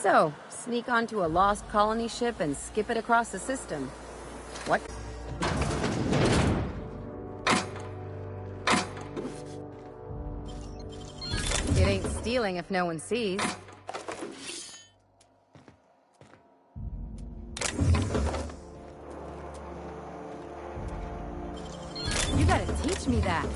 So, sneak onto a lost colony ship and skip it across the system. What? It ain't stealing if no one sees. You gotta teach me that.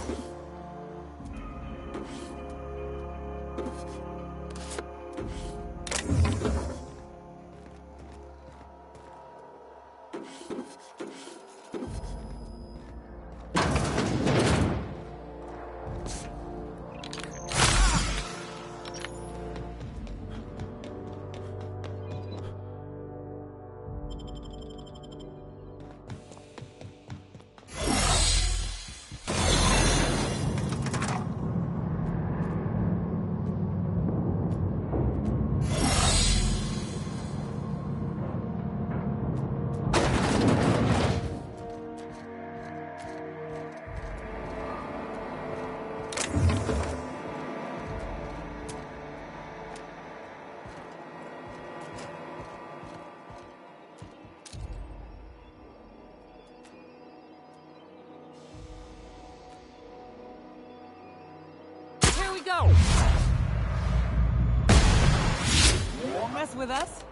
mess with us?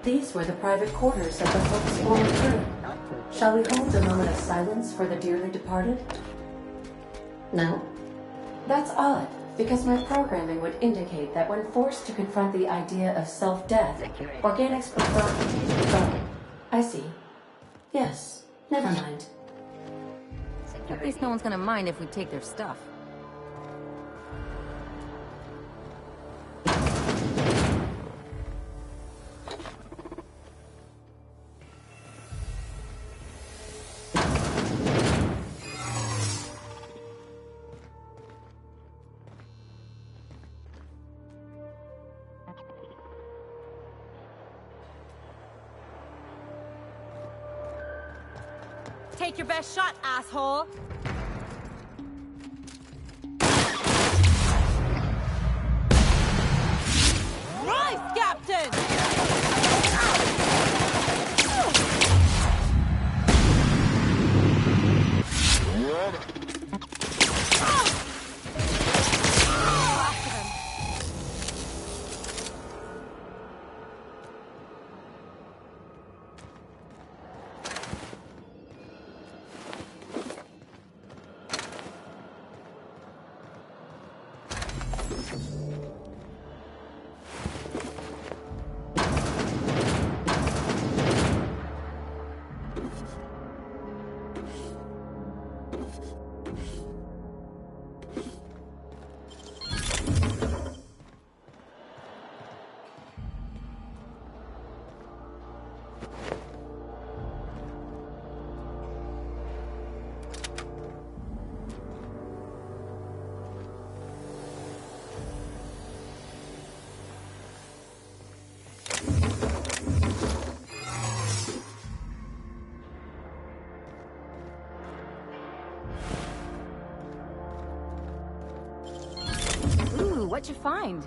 These were the private quarters of the Hope's former crew. Shall we hold a moment of silence for the dearly departed? No? That's odd, because my programming would indicate that when forced to confront the idea of self-death, organics prefer... Oh, I see. Yes, never mind. At least no one's gonna mind if we take their stuff. Take your best shot, asshole! Rise, Captain! Ooh, what'd you find?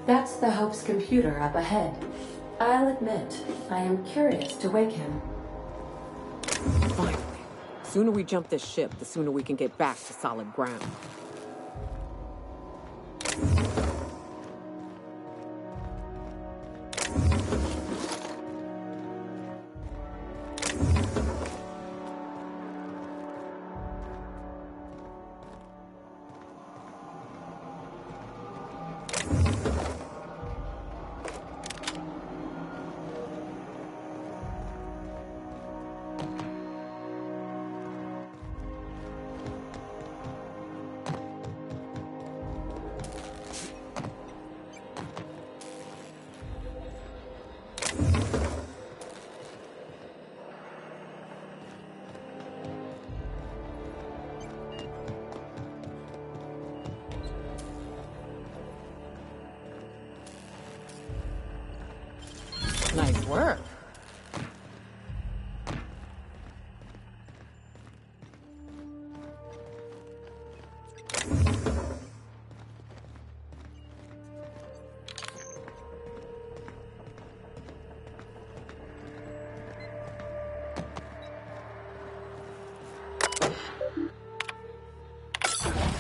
That's the Hope's computer up ahead. I'll admit, I am curious to wake him. Finally. The sooner we jump this ship, the sooner we can get back to solid ground.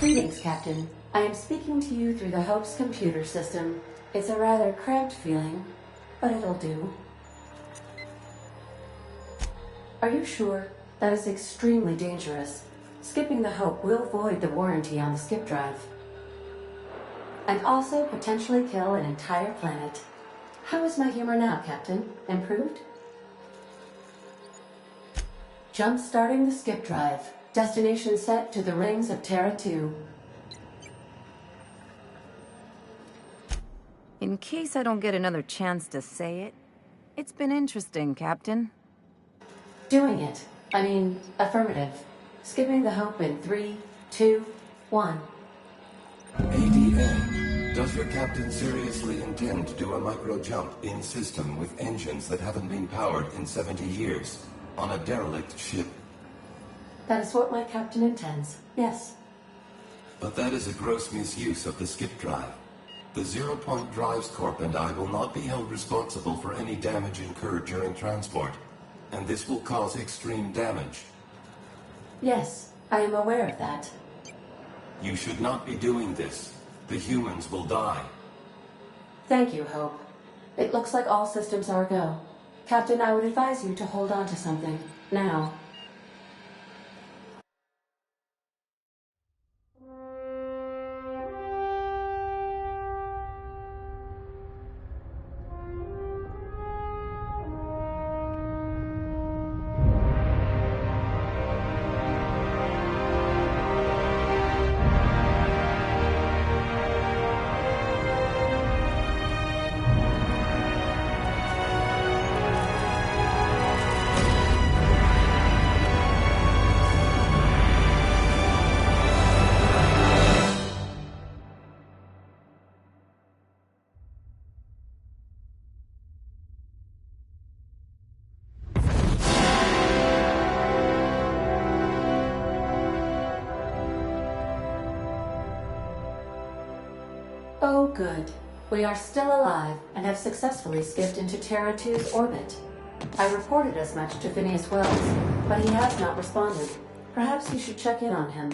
Greetings, Captain. I am speaking to you through the Hope's computer system. It's a rather cramped feeling, but it'll do. Are you sure? That is extremely dangerous. Skipping the Hope will void the warranty on the skip drive. And also potentially kill an entire planet. How is my humor now, Captain? Improved? Jump-starting the skip drive. Destination set to the rings of Terra 2. In case I don't get another chance to say it, it's been interesting, Captain. Doing it. I mean, affirmative. Skipping the Hope in 3, 2, 1. ADN, does your captain seriously intend to do a micro-jump in system with engines that haven't been powered in 70 years on a derelict ship? That is what my captain intends, yes. But that is a gross misuse of the skip drive. The Zero Point Drives Corp and I will not be held responsible for any damage incurred during transport, and this will cause extreme damage. Yes, I am aware of that. You should not be doing this. The humans will die. Thank you, Hope. It looks like all systems are go. Captain, I would advise you to hold on to something. Now. Oh, good. We are still alive and have successfully skipped into Terra 2's orbit. I reported as much to Phineas Wells, but he has not responded. Perhaps you should check in on him.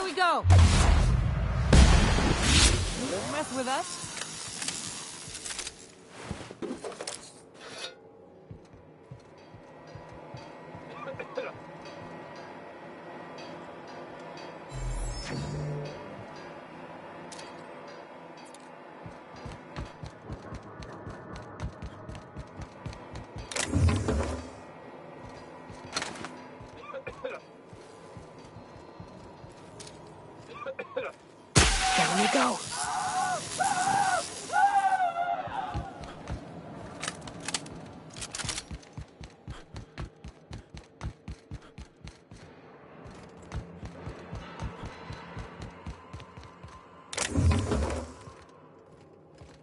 we go! Don't mess with us. Down we go.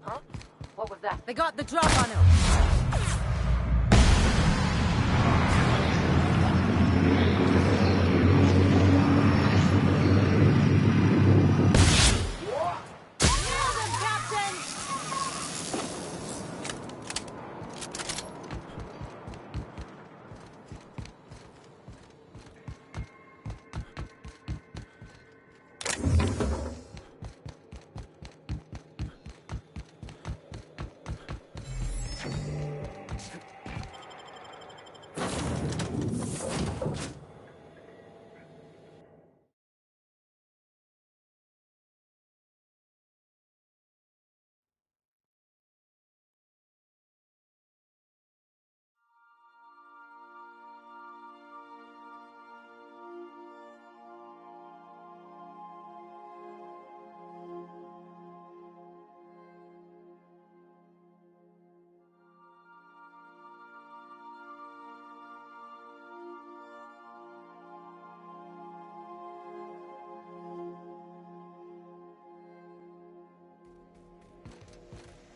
Huh? What was that? They got the drop on him.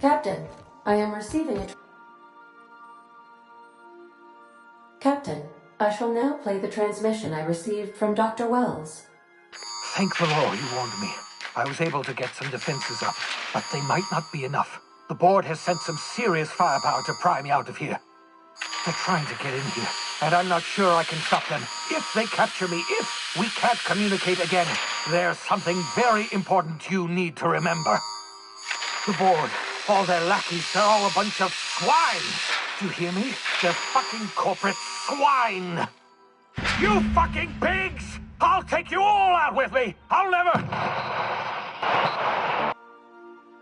Captain, I am receiving a... Captain, I shall now play the transmission I received from Dr. Wells. Thank the law you warned me. I was able to get some defenses up, but they might not be enough. The board has sent some serious firepower to pry me out of here. They're trying to get in here, and I'm not sure I can stop them. If they capture me, if we can't communicate again, there's something very important you need to remember. The board, all their lackeys, they're all a bunch of swine. Do you hear me? They're fucking corporate swine. You fucking pigs! I'll take you all out with me! I'll never...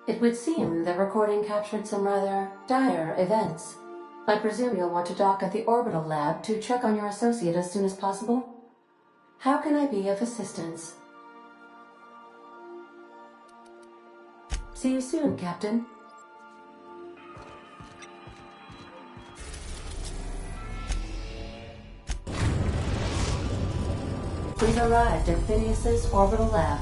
It would seem the recording captured some rather dire events. I presume you'll want to dock at the orbital lab to check on your associate as soon as possible? How can I be of assistance? See you soon, Captain. We've arrived at Phineas's orbital lab.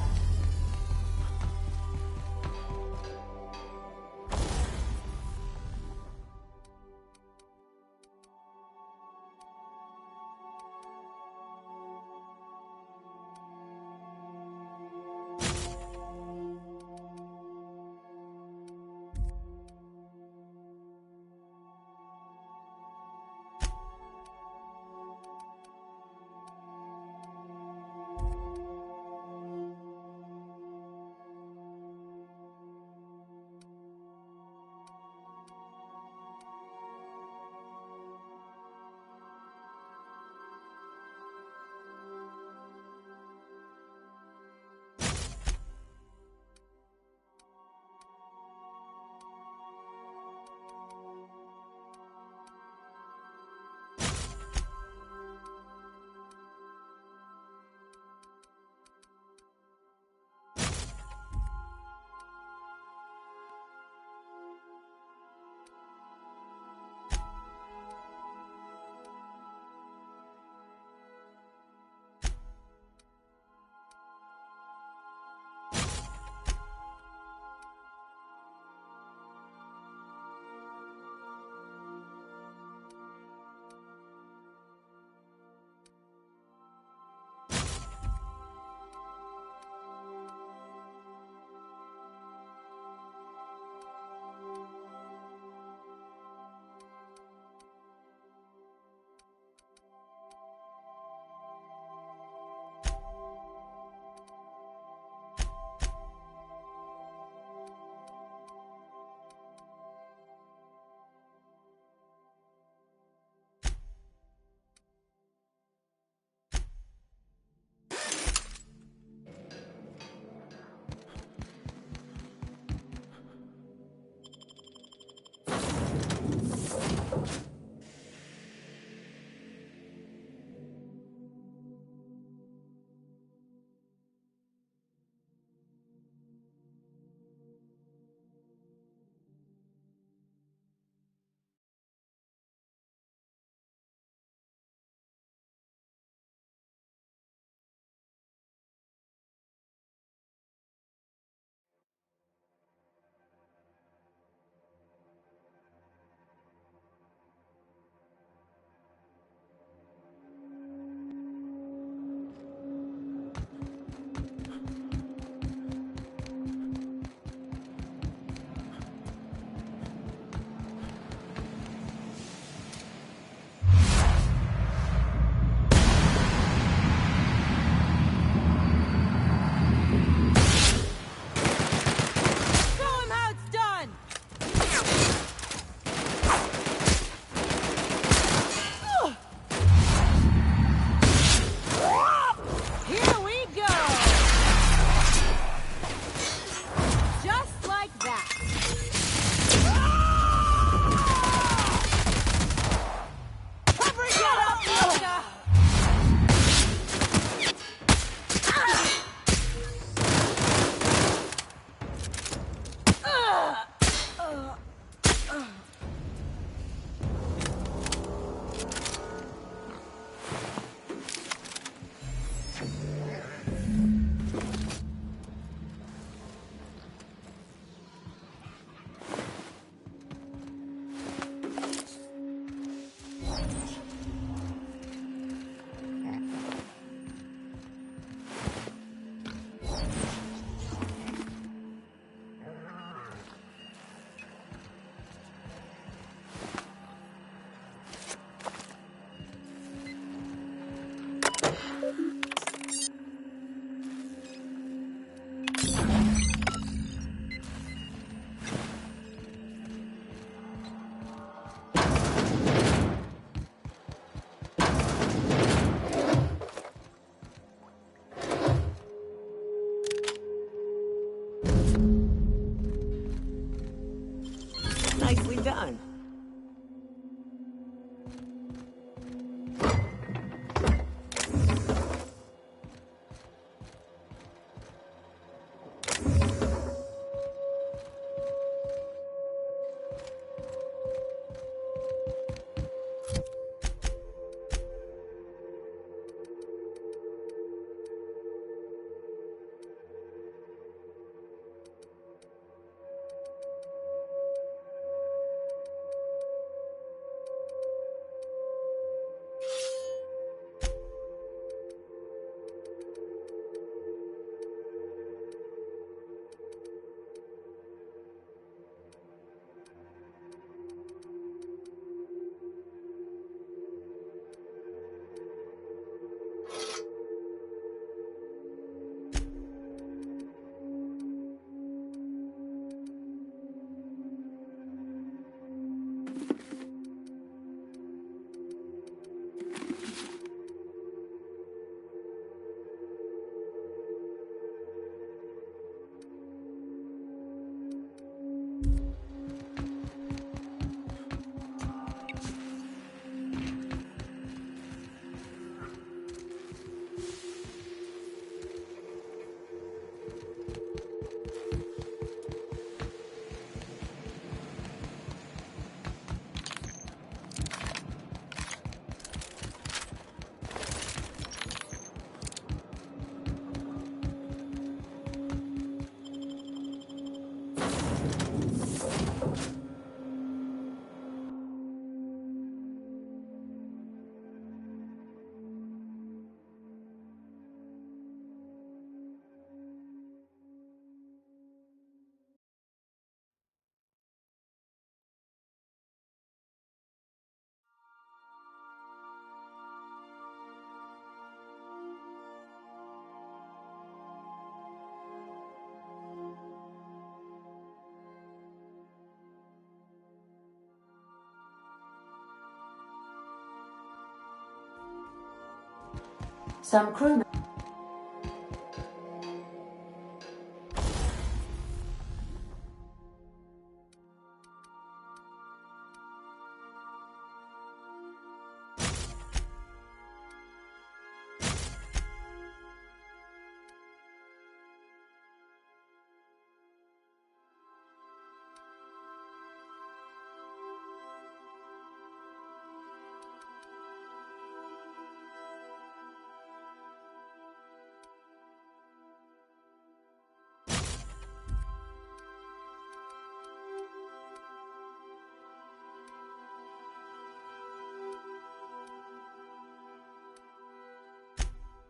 Some crew.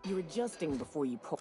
You're adjusting before you pull.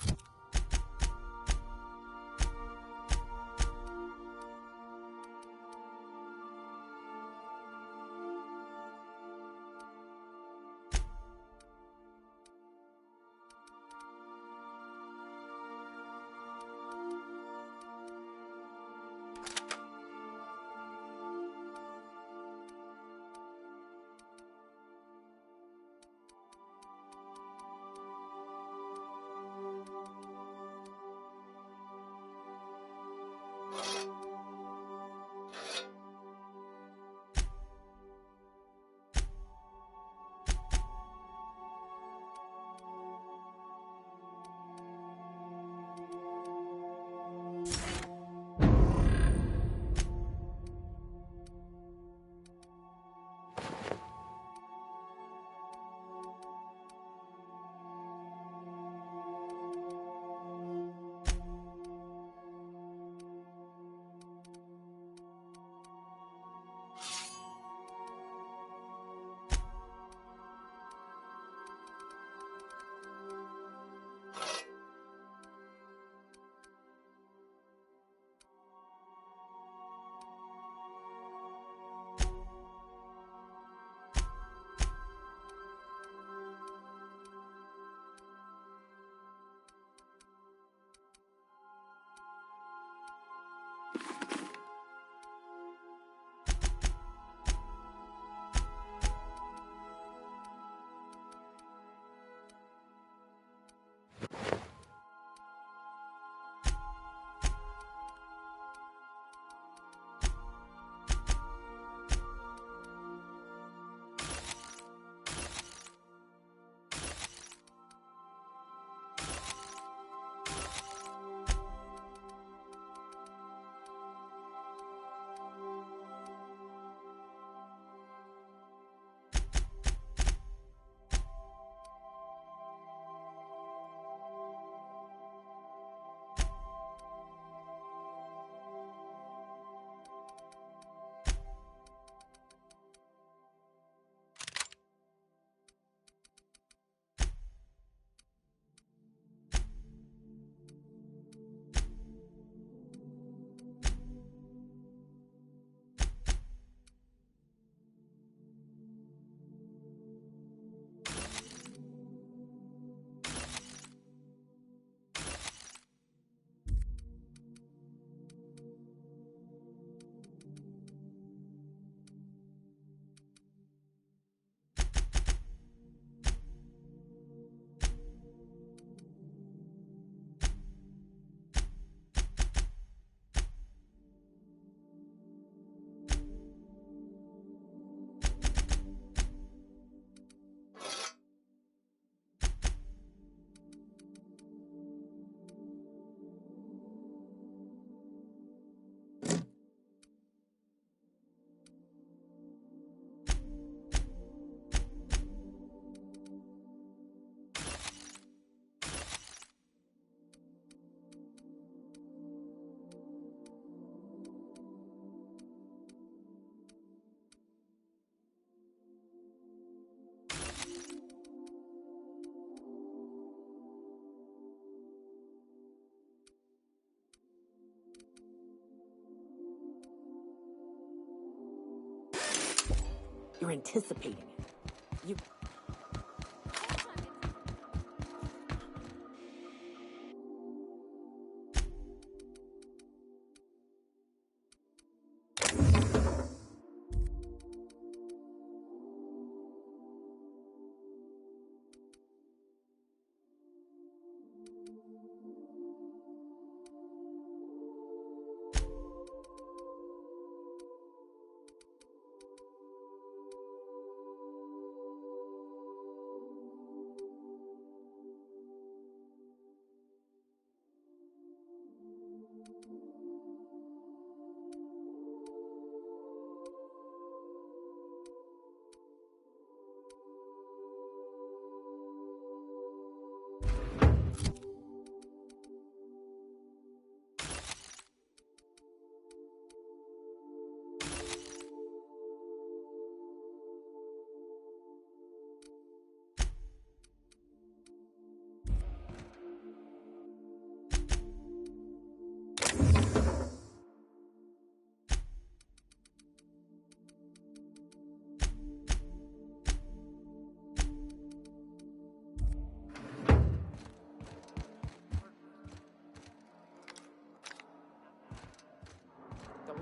You're anticipating it. You...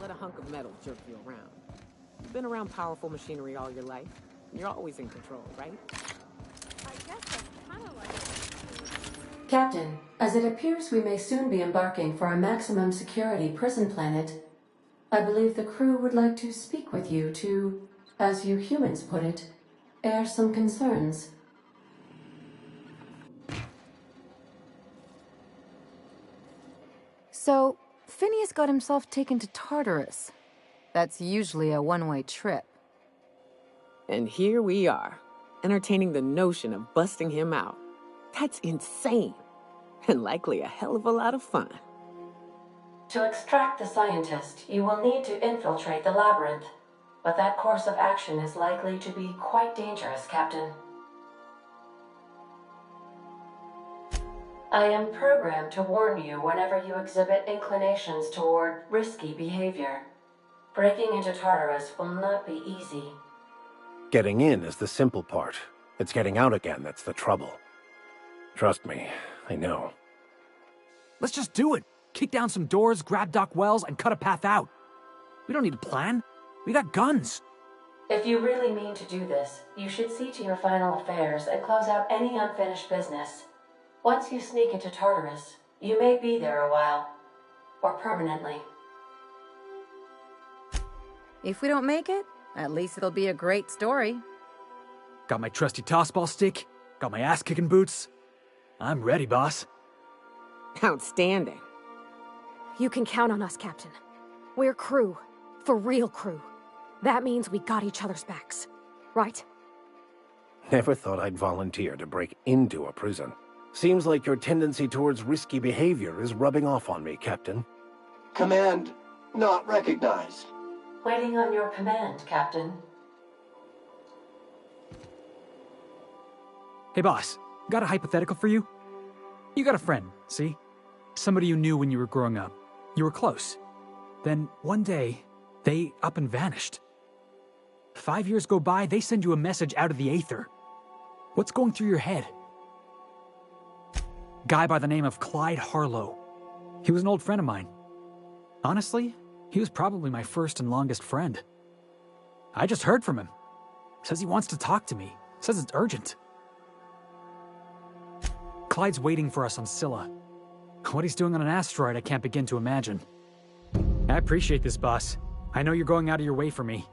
let a hunk of metal jerk you around. You've been around powerful machinery all your life. You're always in control, right? I guess that's kind of like... Captain, as it appears we may soon be embarking for a maximum security prison planet, I believe the crew would like to speak with you to, as you humans put it, air some concerns. So, Phineas got himself taken to Tartarus. That's usually a one-way trip. And here we are, entertaining the notion of busting him out. That's insane. And likely a hell of a lot of fun. To extract the scientist, you will need to infiltrate the labyrinth. But that course of action is likely to be quite dangerous, Captain. I am programmed to warn you whenever you exhibit inclinations toward risky behavior. Breaking into Tartarus will not be easy. Getting in is the simple part. It's getting out again that's the trouble. Trust me, I know. Let's just do it. Kick down some doors, grab Doc Wells, and cut a path out. We don't need a plan. We got guns. If you really mean to do this, you should see to your final affairs and close out any unfinished business. Once you sneak into Tartarus, you may be there a while. Or permanently. If we don't make it, at least it'll be a great story. Got my trusty tossball stick, got my ass-kicking boots. I'm ready, boss. Outstanding. You can count on us, Captain. We're crew. For real crew. That means we got each other's backs. Right? Never thought I'd volunteer to break into a prison. Seems like your tendency towards risky behavior is rubbing off on me, Captain. Command not recognized. Waiting on your command, Captain. Hey, boss. Got a hypothetical for you? You got a friend, see? Somebody you knew when you were growing up. You were close. Then, one day, they up and vanished. 5 years go by, they send you a message out of the aether. What's going through your head? Guy by the name of Clyde Harlow. He was an old friend of mine. Honestly, he was probably my first and longest friend. I just heard from him. Says he wants to talk to me. Says it's urgent. Clyde's waiting for us on Scylla. What he's doing on an asteroid, I can't begin to imagine. I appreciate this, boss. I know you're going out of your way for me.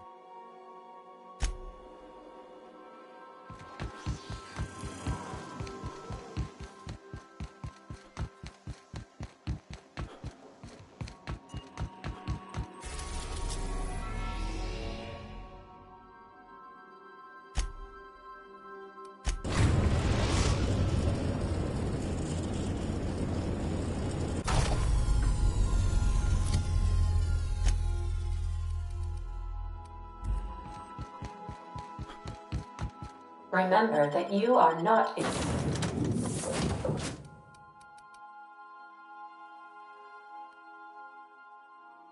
Remember that you are not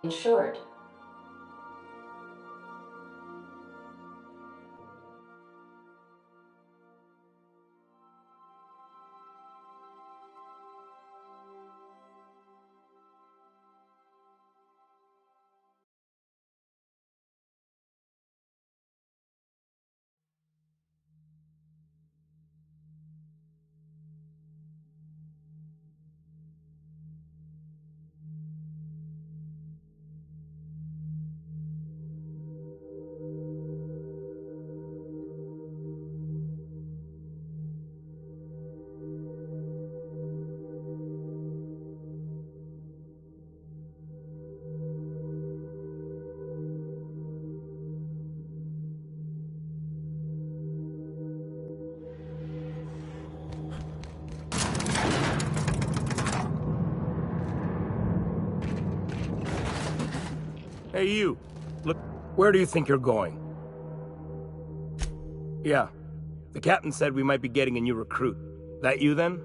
insured. Hey, you. Look, where do you think you're going? Yeah. The captain said we might be getting a new recruit. That you, then?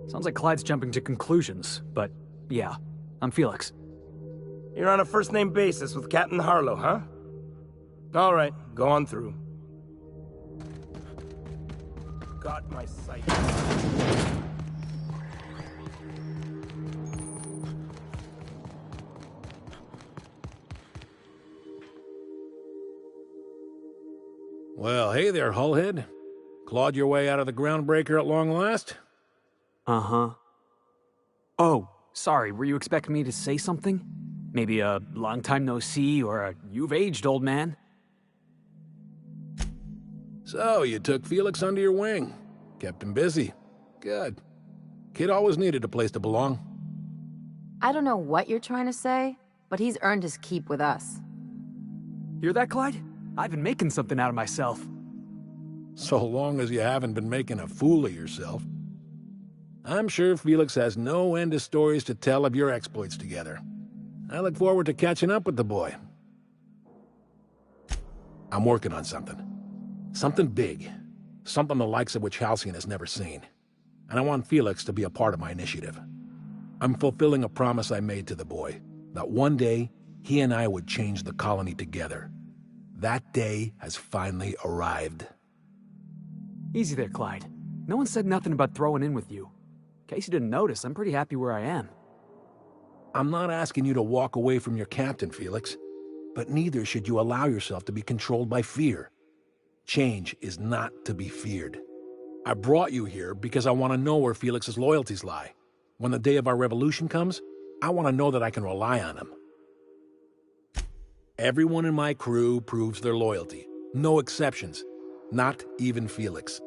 Sounds like Clyde's jumping to conclusions, but yeah, I'm Felix. You're on a first-name basis with Captain Harlow, huh? All right, go on through. Got my sight. Well, hey there, Hullhead. Clawed your way out of the Groundbreaker at long last? Uh-huh. Oh, sorry, were you expecting me to say something? Maybe a long time no see, or a you've aged, old man? So, you took Felix under your wing. Kept him busy. Good. Kid always needed a place to belong. I don't know what you're trying to say, but he's earned his keep with us. Hear that, Clyde? I've been making something out of myself. So long as you haven't been making a fool of yourself. I'm sure Felix has no end of stories to tell of your exploits together. I look forward to catching up with the boy. I'm working on something. Something big. Something the likes of which Halcyon has never seen. And I want Felix to be a part of my initiative. I'm fulfilling a promise I made to the boy, that one day he and I would change the colony together. That day has finally arrived. Easy there, Clyde. No one said nothing about throwing in with you. In case you didn't notice, I'm pretty happy where I am. I'm not asking you to walk away from your captain, Felix. But neither should you allow yourself to be controlled by fear. Change is not to be feared. I brought you here because I want to know where Felix's loyalties lie. When the day of our revolution comes, I want to know that I can rely on him. Everyone in my crew proves their loyalty. No exceptions. Not even Felix.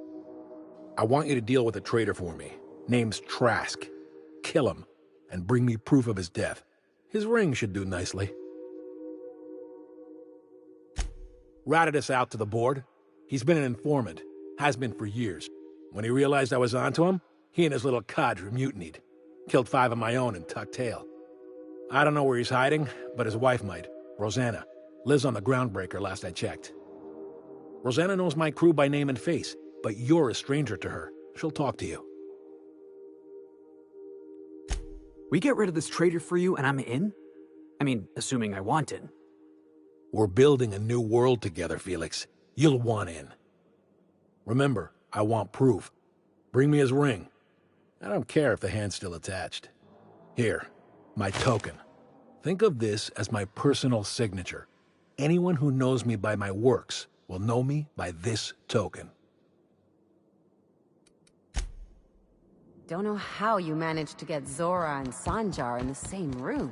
I want you to deal with a traitor for me. Name's Trask. Kill him, and bring me proof of his death. His ring should do nicely. Ratted us out to the board. He's been an informant. Has been for years. When he realized I was onto him, he and his little cadre mutinied. Killed 5 of my own and tucked tail. I don't know where he's hiding, but his wife might. Rosanna. Lives on the Groundbreaker last I checked. Rosanna knows my crew by name and face, but you're a stranger to her. She'll talk to you. We get rid of this traitor for you and I'm in? I mean, assuming I want in. We're building a new world together, Felix. You'll want in. Remember, I want proof. Bring me his ring. I don't care if the hand's still attached. Here, my token. Think of this as my personal signature. Anyone who knows me by my works will know me by this token. Don't know how you managed to get Zora and Sanjar in the same room.